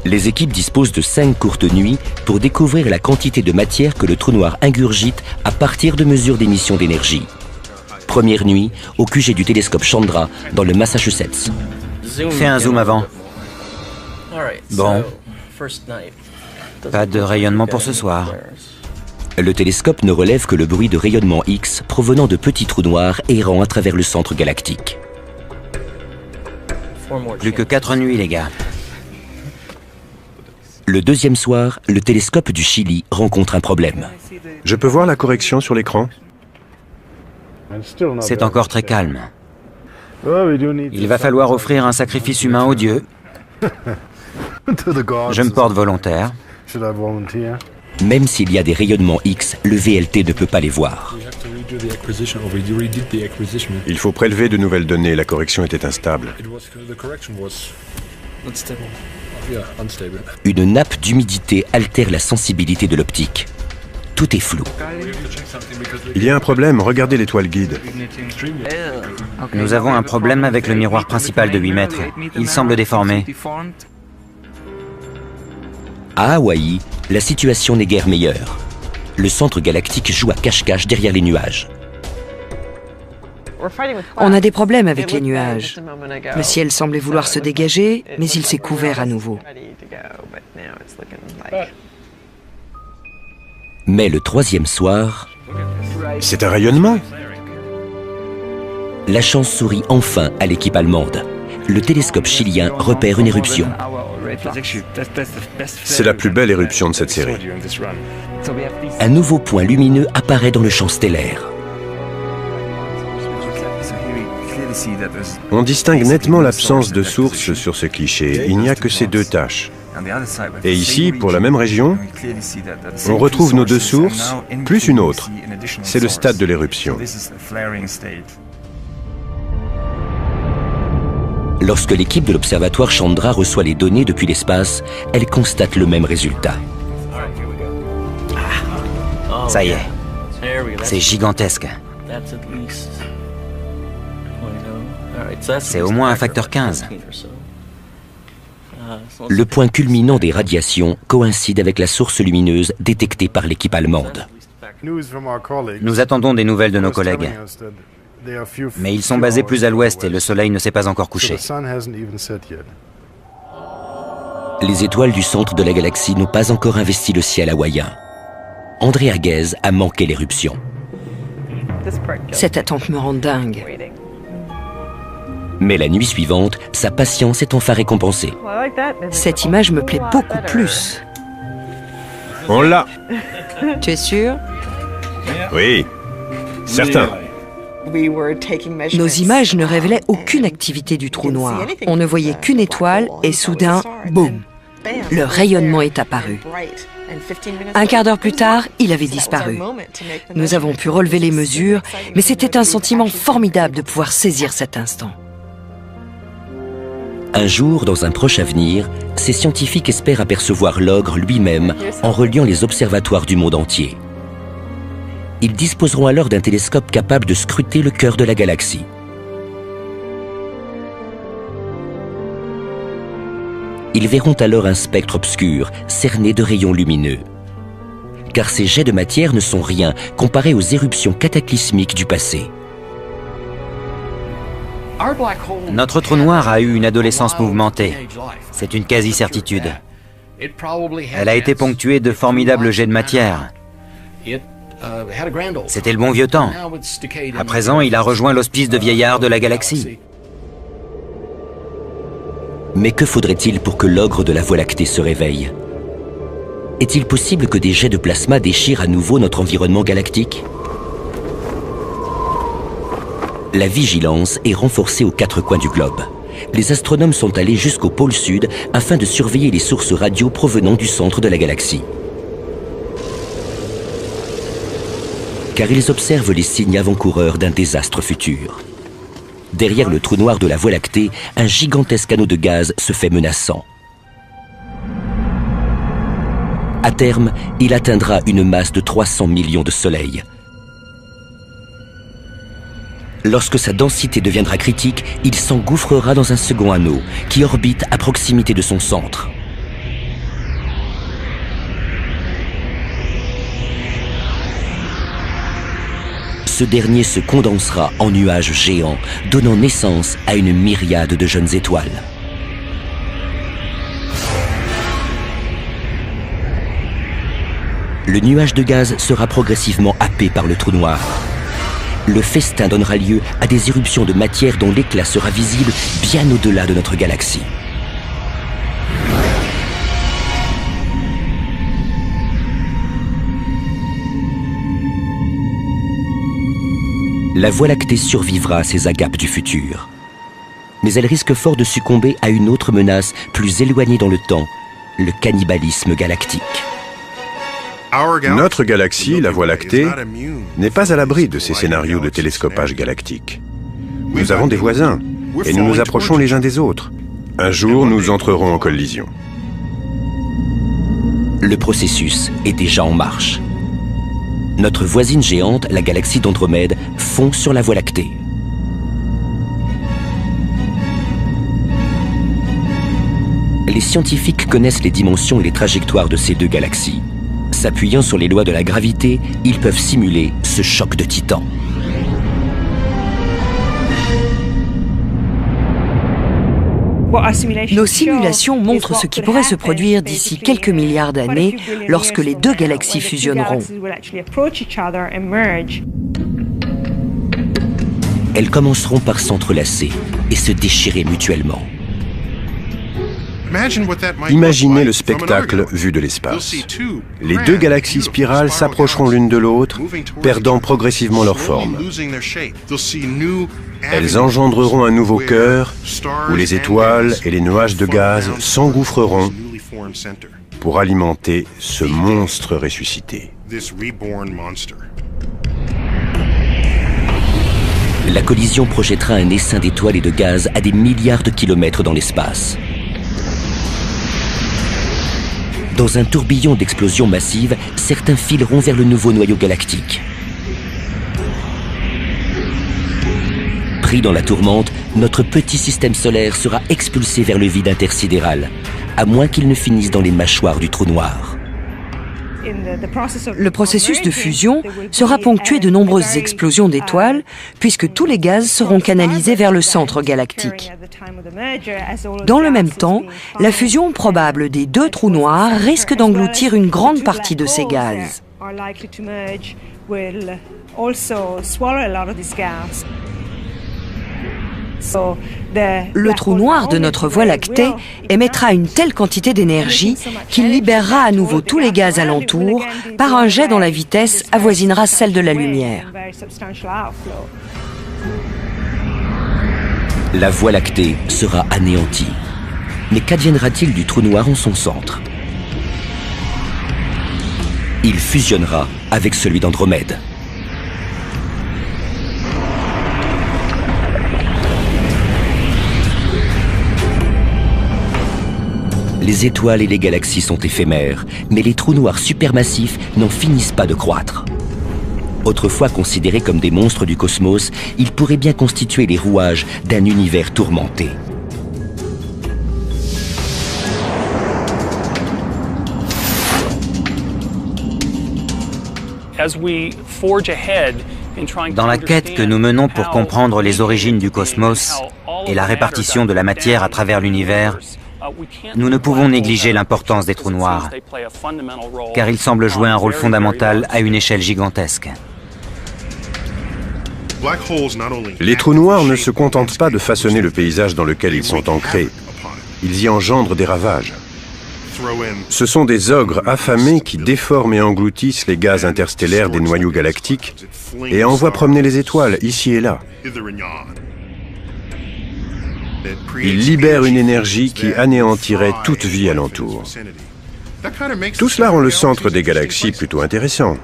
Les équipes disposent de 5 courtes nuits pour découvrir la quantité de matière que le trou noir ingurgite à partir de mesures d'émission d'énergie. Première nuit au QG du télescope Chandra dans le Massachusetts. Fais un zoom avant. Bon. Pas de rayonnement pour ce soir. Le télescope ne relève que le bruit de rayonnement X provenant de petits trous noirs errant à travers le centre galactique. Plus que 4 nuits, les gars. Le deuxième soir, le télescope du Chili rencontre un problème. Je peux voir la correction sur l'écran? C'est encore très calme. Il va falloir offrir un sacrifice humain aux dieux. Je me porte volontaire. Même s'il y a des rayonnements X, le VLT ne peut pas les voir. Il faut prélever de nouvelles données, la correction était instable. Une nappe d'humidité altère la sensibilité de l'optique. Tout est flou. Il y a un problème, regardez l'étoile guide. Nous avons un problème avec le miroir principal de 8 mètres. Il semble déformé. À Hawaï, la situation n'est guère meilleure. Le centre galactique joue à cache-cache derrière les nuages. On a des problèmes avec les nuages. Le ciel semblait vouloir se dégager, mais il s'est couvert à nouveau. Mais le troisième soir, C'est un rayonnement? la chance sourit enfin à l'équipe allemande. Le télescope chilien repère une éruption. C'est la plus belle éruption de cette série. Un nouveau point lumineux apparaît dans le champ stellaire. On distingue nettement l'absence de source sur ce cliché. Il n'y a que ces deux taches. Et ici, pour la même région, on retrouve nos deux sources, plus une autre. C'est le stade de l'éruption. Lorsque l'équipe de l'observatoire Chandra reçoit les données depuis l'espace, elle constate le même résultat. Ça y est. C'est gigantesque. C'est au moins un facteur 15. Le point culminant des radiations coïncide avec la source lumineuse détectée par l'équipe allemande. Nous attendons des nouvelles de nos collègues. Mais ils sont basés plus à l'ouest et le soleil ne s'est pas encore couché. Les étoiles du centre de la galaxie n'ont pas encore investi le ciel hawaïen. André Aguez a manqué l'éruption. Cette attente me rend dingue. Mais la nuit suivante, sa patience est enfin récompensée. Cette image me plaît beaucoup plus. On l'a! Tu es sûr? Oui, certain. Nos images ne révélaient aucune activité du trou noir. On ne voyait qu'une étoile et soudain, boum, le rayonnement est apparu. Un quart d'heure plus tard, il avait disparu. Nous avons pu relever les mesures, mais c'était un sentiment formidable de pouvoir saisir cet instant. Un jour, dans un proche avenir, ces scientifiques espèrent apercevoir l'ogre lui-même en reliant les observatoires du monde entier. Ils disposeront alors d'un télescope capable de scruter le cœur de la galaxie. Ils verront alors un spectre obscur, cerné de rayons lumineux. Car ces jets de matière ne sont rien comparés aux éruptions cataclysmiques du passé. Notre trou noir a eu une adolescence mouvementée. C'est une quasi-certitude. Elle a été ponctuée de formidables jets de matière. C'était le bon vieux temps. À présent, il a rejoint l'hospice de vieillards de la galaxie. Mais que faudrait-il pour que l'ogre de la Voie lactée se réveille? Est-il possible que des jets de plasma déchirent à nouveau notre environnement galactique? La vigilance est renforcée aux quatre coins du globe. Les astronomes sont allés jusqu'au pôle sud afin de surveiller les sources radio provenant du centre de la galaxie. Car ils observent les signes avant-coureurs d'un désastre futur. Derrière le trou noir de la Voie lactée, un gigantesque anneau de gaz se fait menaçant. À terme, il atteindra une masse de 300 millions de soleils. Lorsque sa densité deviendra critique, il s'engouffrera dans un second anneau qui orbite à proximité de son centre. Ce dernier se condensera en nuages géants, donnant naissance à une myriade de jeunes étoiles. Le nuage de gaz sera progressivement happé par le trou noir. Le festin donnera lieu à des éruptions de matière dont l'éclat sera visible bien au-delà de notre galaxie. La Voie lactée survivra à ces agapes du futur. Mais elle risque fort de succomber à une autre menace plus éloignée dans le temps, le cannibalisme galactique. Notre galaxie, la Voie lactée, n'est pas à l'abri de ces scénarios de télescopage galactique. Nous avons des voisins, et nous nous approchons les uns des autres. Un jour, nous entrerons en collision. Le processus est déjà en marche. Notre voisine géante, la galaxie d'Andromède, fond sur la Voie lactée. Les scientifiques connaissent les dimensions et les trajectoires de ces deux galaxies. S'appuyant sur les lois de la gravité, ils peuvent simuler ce choc de titans. Nos simulations montrent ce qui pourrait se produire d'ici quelques milliards d'années lorsque les deux galaxies fusionneront. Elles commenceront par s'entrelacer et se déchirer mutuellement. Imaginez le spectacle vu de l'espace. Les deux galaxies spirales s'approcheront l'une de l'autre, perdant progressivement leur forme. Elles engendreront un nouveau cœur où les étoiles et les nuages de gaz s'engouffreront pour alimenter ce monstre ressuscité. La collision projettera un essaim d'étoiles et de gaz à des milliards de kilomètres dans l'espace. Dans un tourbillon d'explosions massives, certains fileront vers le nouveau noyau galactique. Pris dans la tourmente, notre petit système solaire sera expulsé vers le vide intersidéral, à moins qu'il ne finisse dans les mâchoires du trou noir. Le processus de fusion sera ponctué de nombreuses explosions d'étoiles, puisque tous les gaz seront canalisés vers le centre galactique. Dans le même temps, la fusion probable des deux trous noirs risque d'engloutir une grande partie de ces gaz. Le trou noir de notre Voie lactée émettra une telle quantité d'énergie qu'il libérera à nouveau tous les gaz alentours par un jet dont la vitesse avoisinera celle de la lumière. La Voie lactée sera anéantie. Mais qu'adviendra-t-il du trou noir en son centre? Il fusionnera avec celui d'Andromède. Les étoiles et les galaxies sont éphémères, mais les trous noirs supermassifs n'en finissent pas de croître. Autrefois considérés comme des monstres du cosmos, ils pourraient bien constituer les rouages d'un univers tourmenté. Dans la quête que nous menons pour comprendre les origines du cosmos et la répartition de la matière à travers l'univers, nous ne pouvons négliger l'importance des trous noirs, car ils semblent jouer un rôle fondamental à une échelle gigantesque. Les trous noirs ne se contentent pas de façonner le paysage dans lequel ils sont ancrés. Ils y engendrent des ravages. Ce sont des ogres affamés qui déforment et engloutissent les gaz interstellaires des noyaux galactiques et envoient promener les étoiles ici et là. Ils libèrent une énergie qui anéantirait toute vie alentour. Tout cela rend le centre des galaxies plutôt intéressant.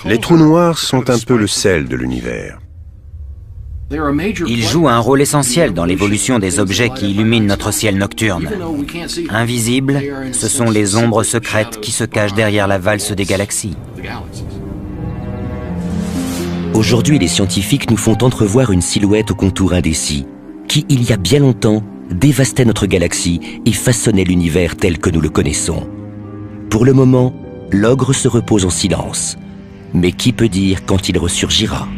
Les trous noirs sont un peu le sel de l'univers. Ils jouent un rôle essentiel dans l'évolution des objets qui illuminent notre ciel nocturne. Invisibles, ce sont les ombres secrètes qui se cachent derrière la valse des galaxies. Aujourd'hui, les scientifiques nous font entrevoir une silhouette au contour indécis, qui, il y a bien longtemps, dévastait notre galaxie et façonnait l'univers tel que nous le connaissons. Pour le moment, l'ogre se repose en silence. Mais qui peut dire quand il ressurgira ?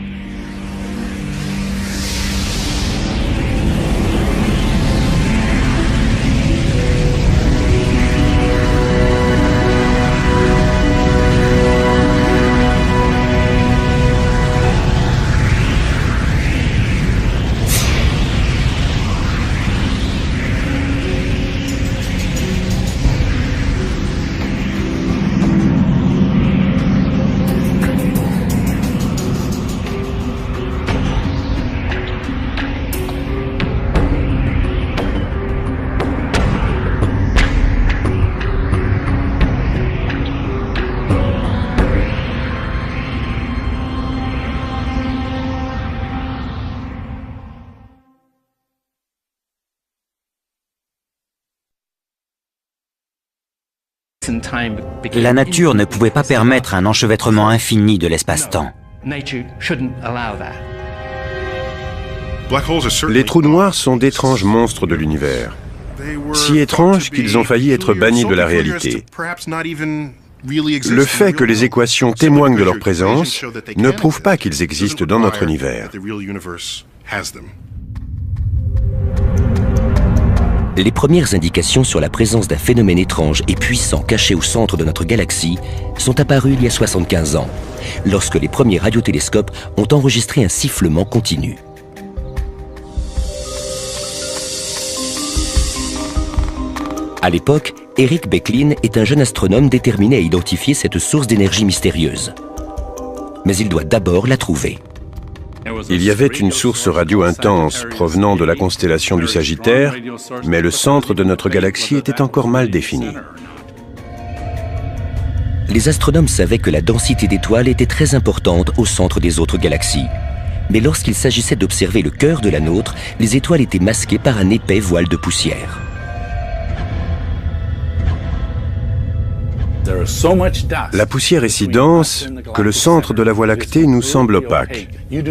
La nature ne pouvait pas permettre un enchevêtrement infini de l'espace-temps. Les trous noirs sont d'étranges monstres de l'univers, si étranges qu'ils ont failli être bannis de la réalité. Le fait que les équations témoignent de leur présence ne prouve pas qu'ils existent dans notre univers. Les premières indications sur la présence d'un phénomène étrange et puissant caché au centre de notre galaxie sont apparues il y a 75 ans, lorsque les premiers radiotélescopes ont enregistré un sifflement continu. À l'époque, Eric Becklin est un jeune astronome déterminé à identifier cette source d'énergie mystérieuse. Mais il doit d'abord la trouver. Il y avait une source radio intense provenant de la constellation du Sagittaire, mais le centre de notre galaxie était encore mal défini. Les astronomes savaient que la densité d'étoiles était très importante au centre des autres galaxies. Mais lorsqu'il s'agissait d'observer le cœur de la nôtre, les étoiles étaient masquées par un épais voile de poussière. La poussière est si dense que le centre de la Voie lactée nous semble opaque. Les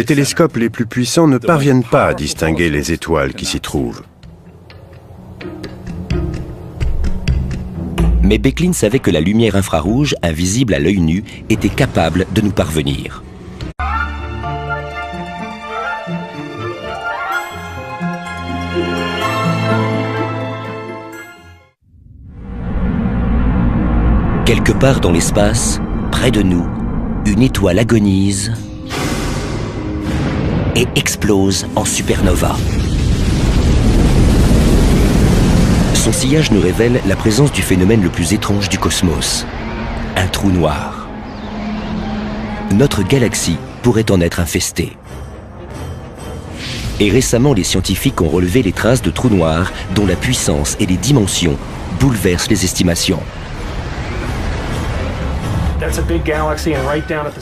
télescopes les plus puissants ne parviennent pas à distinguer les étoiles qui s'y trouvent. Mais Becklin savait que la lumière infrarouge, invisible à l'œil nu, était capable de nous parvenir. Quelque part dans l'espace, près de nous, une étoile agonise et explose en supernova. Son sillage nous révèle la présence du phénomène le plus étrange du cosmos, un trou noir. Notre galaxie pourrait en être infestée. Et récemment, les scientifiques ont relevé les traces de trous noirs dont la puissance et les dimensions bouleversent les estimations.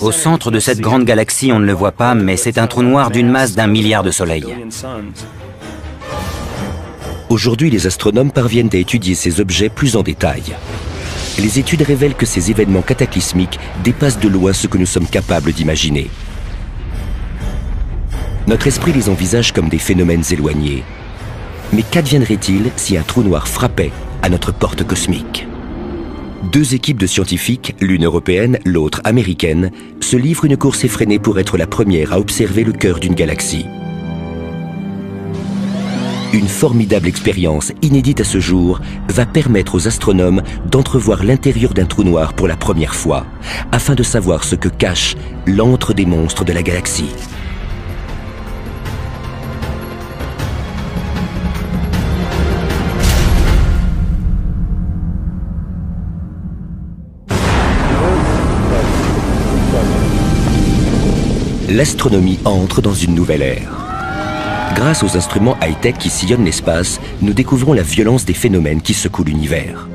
Au centre de cette grande galaxie, on ne le voit pas, mais c'est un trou noir d'une masse d'1 milliard de soleils. Aujourd'hui, les astronomes parviennent à étudier ces objets plus en détail. Les études révèlent que ces événements cataclysmiques dépassent de loin ce que nous sommes capables d'imaginer. Notre esprit les envisage comme des phénomènes éloignés. Mais qu'adviendrait-il si un trou noir frappait à notre porte cosmique ? Deux équipes de scientifiques, l'une européenne, l'autre américaine, se livrent une course effrénée pour être la première à observer le cœur d'une galaxie. Une formidable expérience, inédite à ce jour, va permettre aux astronomes d'entrevoir l'intérieur d'un trou noir pour la première fois, afin de savoir ce que cache l'antre des monstres de la galaxie. L'astronomie entre dans une nouvelle ère. Grâce aux instruments high-tech qui sillonnent l'espace, nous découvrons la violence des phénomènes qui secouent l'univers.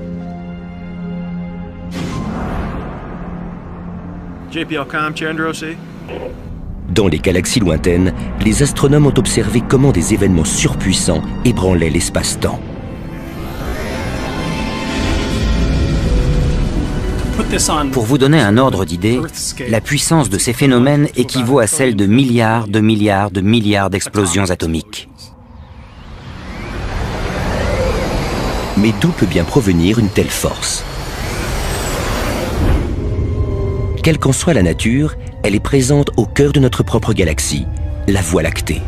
Dans les galaxies lointaines, les astronomes ont observé comment des événements surpuissants ébranlaient l'espace-temps. Pour vous donner un ordre d'idée, la puissance de ces phénomènes équivaut à celle de milliards d'explosions atomiques. Mais d'où peut bien provenir une telle force? Quelle qu'en soit la nature, elle est présente au cœur de notre propre galaxie, la Voie lactée.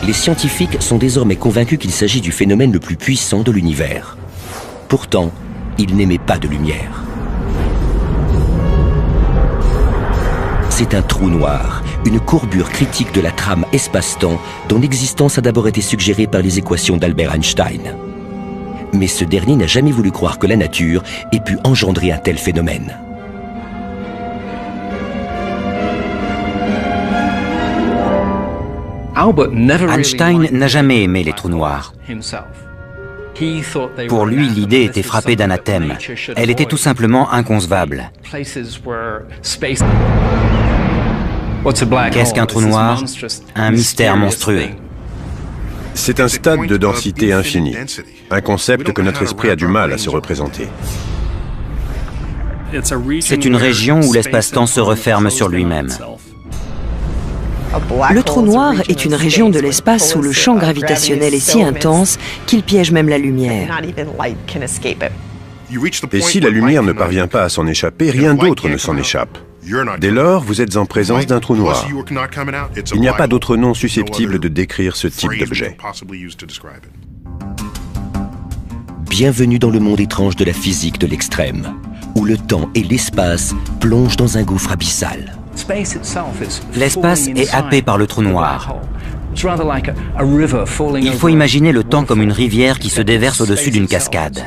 Les scientifiques sont désormais convaincus qu'il s'agit du phénomène le plus puissant de l'univers. Pourtant, il n'émet pas de lumière. C'est un trou noir, une courbure critique de la trame espace-temps dont l'existence a d'abord été suggérée par les équations d'Albert Einstein. Mais ce dernier n'a jamais voulu croire que la nature ait pu engendrer un tel phénomène. Einstein n'a jamais aimé les trous noirs. Pour lui, l'idée était frappée d'anathème. Elle était tout simplement inconcevable. Qu'est-ce qu'un trou noir? Un mystère monstrueux. C'est un stade de densité infinie, un concept que notre esprit a du mal à se représenter. C'est une région où l'espace-temps se referme sur lui-même. Le trou noir est une région de l'espace où le champ gravitationnel est si intense qu'il piège même la lumière. Et si la lumière ne parvient pas à s'en échapper, rien d'autre ne s'en échappe. Dès lors, vous êtes en présence d'un trou noir. Il n'y a pas d'autre nom susceptible de décrire ce type d'objet. Bienvenue dans le monde étrange de la physique de l'extrême, où le temps et l'espace plongent dans un gouffre abyssal. L'espace est happé par le trou noir. Il faut imaginer le temps comme une rivière qui se déverse au-dessus d'une cascade.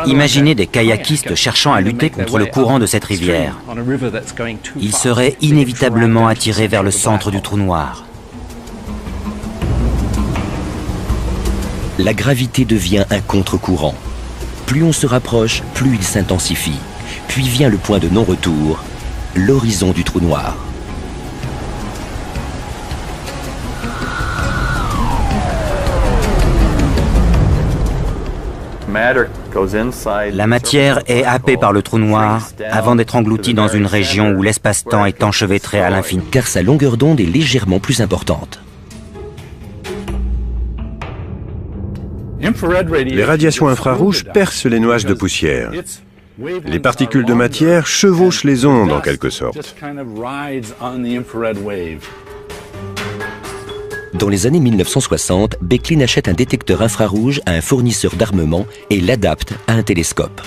Imaginez des kayakistes cherchant à lutter contre le courant de cette rivière. Ils seraient inévitablement attirés vers le centre du trou noir. La gravité devient un contre-courant. Plus on se rapproche, plus il s'intensifie. Puis vient le point de non-retour, l'horizon du trou noir. La matière est happée par le trou noir avant d'être engloutie dans une région où l'espace-temps est enchevêtré à l'infini. Car sa longueur d'onde est légèrement plus importante. Les radiations infrarouges percent les nuages de poussière. Les particules de matière chevauchent les ondes en quelque sorte. Dans les années 1960, Becklin achète un détecteur infrarouge à un fournisseur d'armement et l'adapte à un télescope.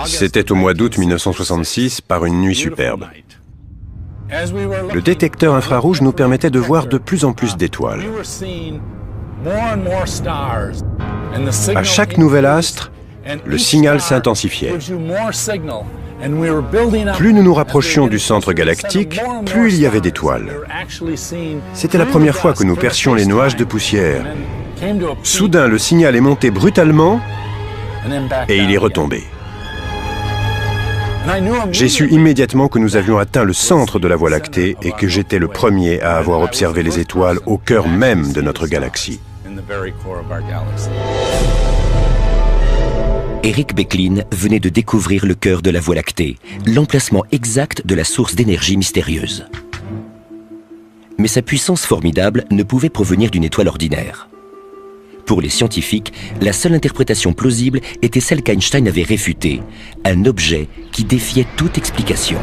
C'était au mois d'août 1966, par une nuit superbe. Le détecteur infrarouge nous permettait de voir de plus en plus d'étoiles. À chaque nouvel astre, le signal s'intensifiait. Plus nous nous rapprochions du centre galactique, plus il y avait d'étoiles. C'était la première fois que nous percions les nuages de poussière. Soudain, le signal est monté brutalement et il est retombé. J'ai su immédiatement que nous avions atteint le centre de la Voie lactée et que j'étais le premier à avoir observé les étoiles au cœur même de notre galaxie. Eric Becklin venait de découvrir le cœur de la Voie lactée, l'emplacement exact de la source d'énergie mystérieuse. Mais sa puissance formidable ne pouvait provenir d'une étoile ordinaire. Pour les scientifiques, la seule interprétation plausible était celle qu'Einstein avait réfutée, un objet qui défiait toute explication.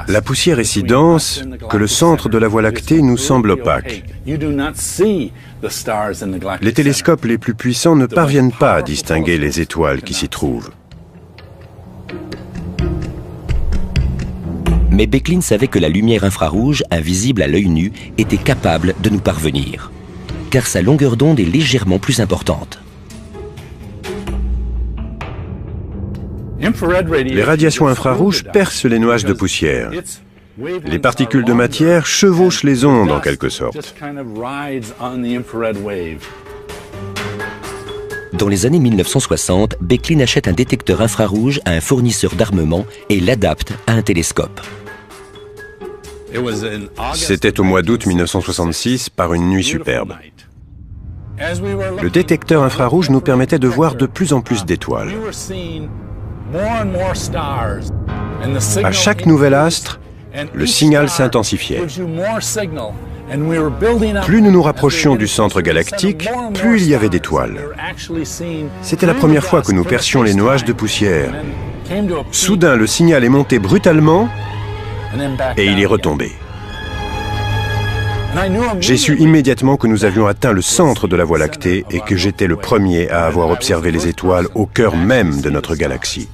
La poussière est si dense que le centre de la Voie lactée nous semble opaque. Les télescopes les plus puissants ne parviennent pas à distinguer les étoiles qui s'y trouvent. Mais Becklin savait que la lumière infrarouge, invisible à l'œil nu, était capable de nous parvenir, car sa longueur d'onde est légèrement plus importante. Les radiations infrarouges percent les nuages de poussière. Les particules de matière chevauchent les ondes en quelque sorte. Dans les années 1960, Becklin achète un détecteur infrarouge à un fournisseur d'armement et l'adapte à un télescope. C'était au mois d'août 1966, par une nuit superbe. Le détecteur infrarouge nous permettait de voir de plus en plus d'étoiles. À chaque nouvel astre, le signal s'intensifiait. Plus nous nous rapprochions du centre galactique, plus il y avait d'étoiles. C'était la première fois que nous percions les nuages de poussière. Soudain, le signal est monté brutalement et il est retombé. J'ai su immédiatement que nous avions atteint le centre de la Voie lactée et que j'étais le premier à avoir observé les étoiles au cœur même de notre galaxie.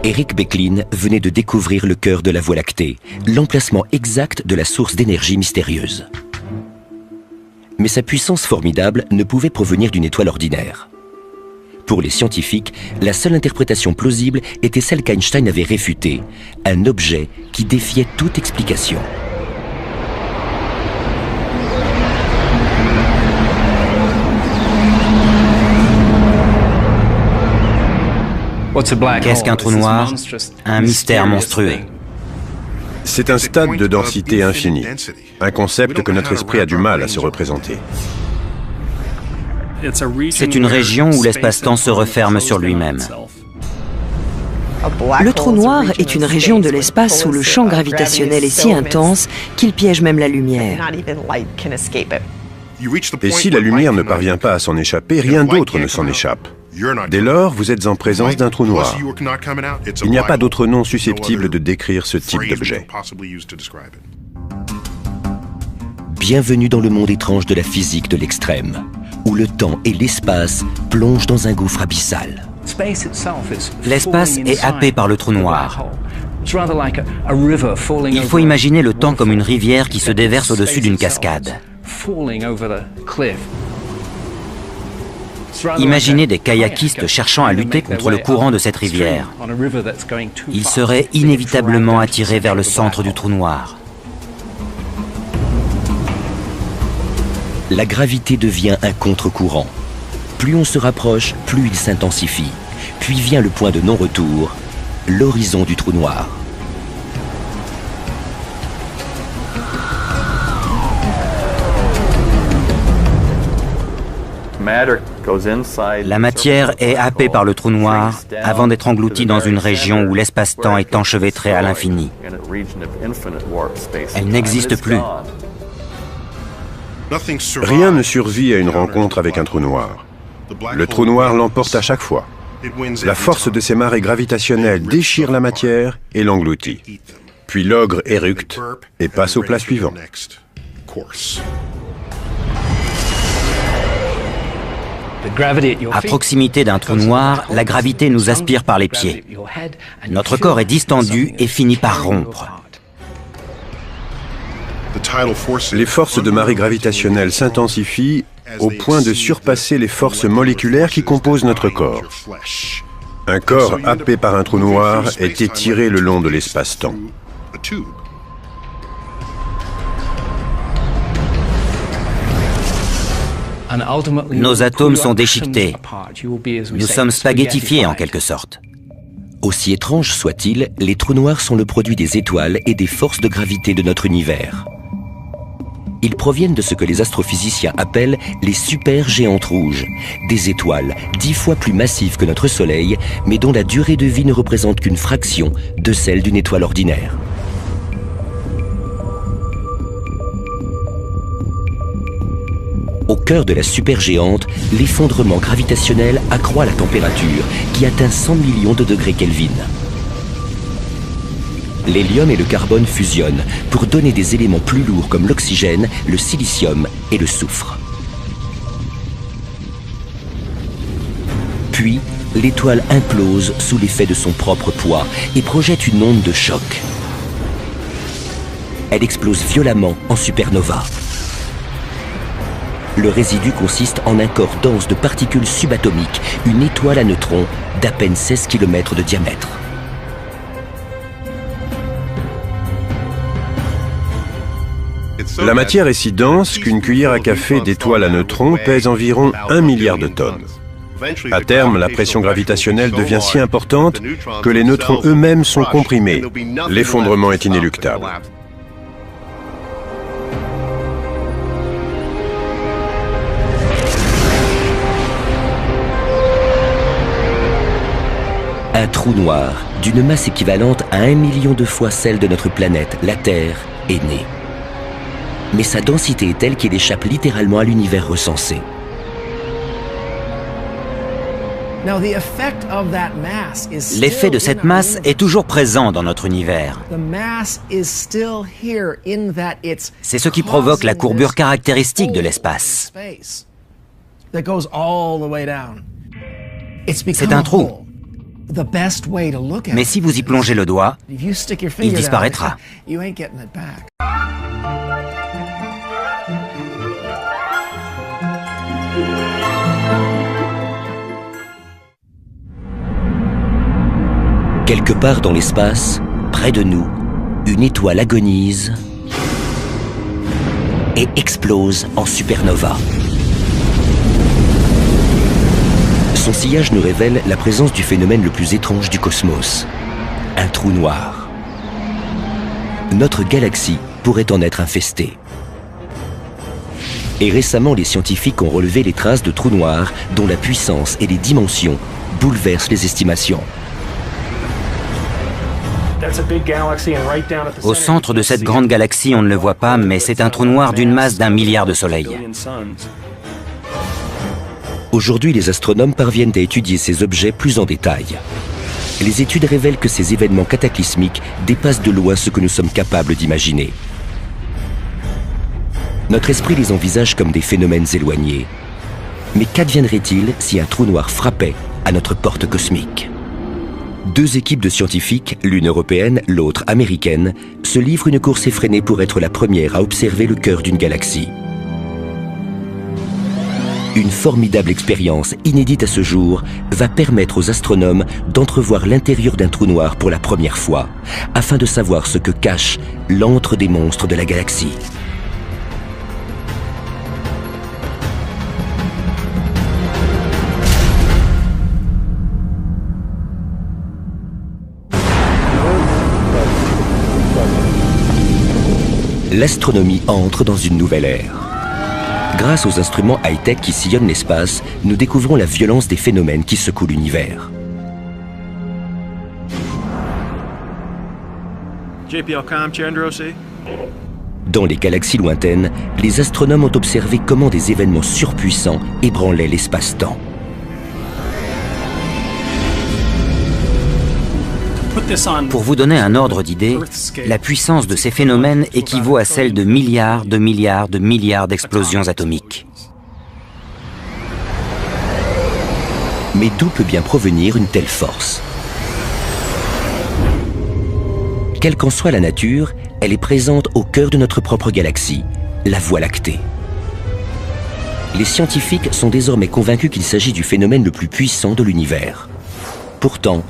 Eric Becklin venait de découvrir le cœur de la Voie lactée, l'emplacement exact de la source d'énergie mystérieuse. Mais sa puissance formidable ne pouvait provenir d'une étoile ordinaire. Pour les scientifiques, la seule interprétation plausible était celle qu'Einstein avait réfutée, un objet qui défiait toute explication. Qu'est-ce qu'un trou noir? Un mystère monstrueux. C'est un stade de densité infinie, un concept que notre esprit a du mal à se représenter. C'est une région où l'espace-temps se referme sur lui-même. Le trou noir est une région de l'espace où le champ gravitationnel est si intense qu'il piège même la lumière. Et si la lumière ne parvient pas à s'en échapper, rien d'autre ne s'en échappe. Dès lors, vous êtes en présence d'un trou noir. Il n'y a pas d'autre nom susceptible de décrire ce type d'objet. Bienvenue dans le monde étrange de la physique de l'extrême, où le temps et l'espace plongent dans un gouffre abyssal. L'espace est happé par le trou noir. Il faut imaginer le temps comme une rivière qui se déverse au-dessus d'une cascade. Imaginez des kayakistes cherchant à lutter contre le courant de cette rivière. Ils seraient inévitablement attirés vers le centre du trou noir. La gravité devient un contre-courant. Plus on se rapproche, plus il s'intensifie. Puis vient le point de non-retour, l'horizon du trou noir. La matière est happée par le trou noir avant d'être engloutie dans une région où l'espace-temps est enchevêtré à l'infini. Elle n'existe plus. Rien ne survit à une rencontre avec un trou noir. Le trou noir l'emporte à chaque fois. La force de ses marées gravitationnelles déchire la matière et l'engloutit. Puis l'ogre éructe et passe au plat suivant. À proximité d'un trou noir, la gravité nous aspire par les pieds. Notre corps est distendu et finit par rompre. Les forces de marée gravitationnelle s'intensifient au point de surpasser les forces moléculaires qui composent notre corps. Un corps happé par un trou noir est étiré le long de l'espace-temps. Nos atomes sont déchiquetés. Nous sommes spaghettifiés en quelque sorte. Aussi étranges soient-ils, les trous noirs sont le produit des étoiles et des forces de gravité de notre univers. Ils proviennent de ce que les astrophysiciens appellent les supergéantes rouges, des étoiles 10 fois plus massives que notre Soleil, mais dont la durée de vie ne représente qu'une fraction de celle d'une étoile ordinaire. Au cœur de la supergéante, l'effondrement gravitationnel accroît la température, qui atteint 100 millions de degrés Kelvin. L'hélium et le carbone fusionnent pour donner des éléments plus lourds comme l'oxygène, le silicium et le soufre. Puis, l'étoile implose sous l'effet de son propre poids et projette une onde de choc. Elle explose violemment en supernova. Le résidu consiste en un corps dense de particules subatomiques, une étoile à neutrons d'à peine 16 km de diamètre. La matière est si dense qu'une cuillère à café d'étoiles à neutrons pèse environ 1 milliard de tonnes. À terme, la pression gravitationnelle devient si importante que les neutrons eux-mêmes sont comprimés. L'effondrement est inéluctable. Un trou noir, d'une masse équivalente à 1 million de fois celle de notre planète, la Terre, est né. Mais sa densité est telle qu'il échappe littéralement à l'univers recensé. L'effet de cette masse est toujours présent dans notre univers. C'est ce qui provoque la courbure caractéristique de l'espace. C'est un trou. Mais si vous y plongez le doigt, il disparaîtra. Quelque part dans l'espace, près de nous, une étoile agonise et explose en supernova. Son sillage nous révèle la présence du phénomène le plus étrange du cosmos, un trou noir. Notre galaxie pourrait en être infestée. Et récemment, les scientifiques ont relevé les traces de trous noirs dont la puissance et les dimensions bouleversent les estimations. Au centre de cette grande galaxie, on ne le voit pas, mais c'est un trou noir d'une masse d'1 milliard de soleils. Aujourd'hui, les astronomes parviennent à étudier ces objets plus en détail. Les études révèlent que ces événements cataclysmiques dépassent de loin ce que nous sommes capables d'imaginer. Notre esprit les envisage comme des phénomènes éloignés. Mais qu'adviendrait-il si un trou noir frappait à notre porte cosmique ? Deux équipes de scientifiques, l'une européenne, l'autre américaine, se livrent une course effrénée pour être la première à observer le cœur d'une galaxie. Une formidable expérience, inédite à ce jour, va permettre aux astronomes d'entrevoir l'intérieur d'un trou noir pour la première fois, afin de savoir ce que cache l'antre des monstres de la galaxie. L'astronomie entre dans une nouvelle ère. Grâce aux instruments high-tech qui sillonnent l'espace, nous découvrons la violence des phénomènes qui secouent l'univers. Dans les galaxies lointaines, les astronomes ont observé comment des événements surpuissants ébranlaient l'espace-temps. Pour vous donner un ordre d'idée, la puissance de ces phénomènes équivaut à celle de milliards d'explosions atomiques. Mais d'où peut bien provenir une telle force? Quelle qu'en soit la nature, elle est présente au cœur de notre propre galaxie, la Voie lactée. Les scientifiques sont désormais convaincus qu'il s'agit du phénomène le plus puissant de l'univers. Pourtant,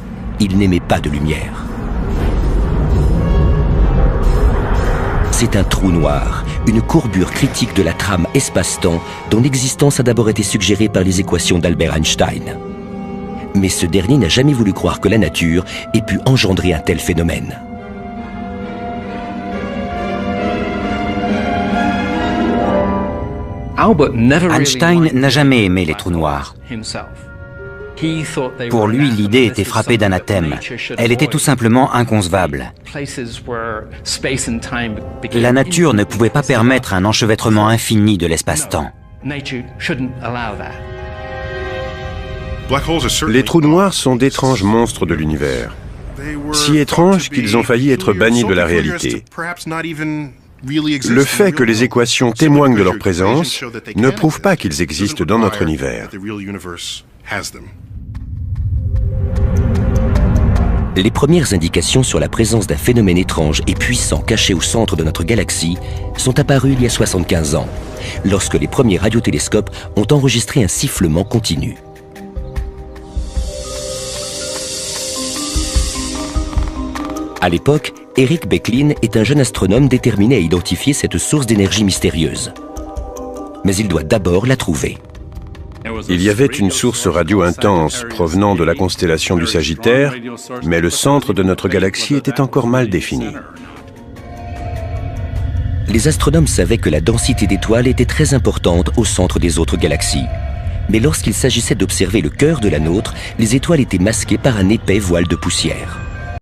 il n'émet pas de lumière. C'est un trou noir, une courbure critique de la trame espace-temps dont l'existence a d'abord été suggérée par les équations d'Albert Einstein. Mais ce dernier n'a jamais voulu croire que la nature ait pu engendrer un tel phénomène. Einstein n'a jamais aimé les trous noirs. Pour lui, l'idée était frappée d'anathème. Elle était tout simplement inconcevable. La nature ne pouvait pas permettre un enchevêtrement infini de l'espace-temps. Les trous noirs sont d'étranges monstres de l'univers. Si étranges qu'ils ont failli être bannis de la réalité. Le fait que les équations témoignent de leur présence ne prouve pas qu'ils existent dans notre univers. Les premières indications sur la présence d'un phénomène étrange et puissant caché au centre de notre galaxie sont apparues il y a 75 ans, lorsque les premiers radiotélescopes ont enregistré un sifflement continu. À l'époque, Eric Becklin est un jeune astronome déterminé à identifier cette source d'énergie mystérieuse. Mais il doit d'abord la trouver. Il y avait une source radio intense provenant de la constellation du Sagittaire, mais le centre de notre galaxie était encore mal défini. Les astronomes savaient que la densité d'étoiles était très importante au centre des autres galaxies. Mais lorsqu'il s'agissait d'observer le cœur de la nôtre, les étoiles étaient masquées par un épais voile de poussière.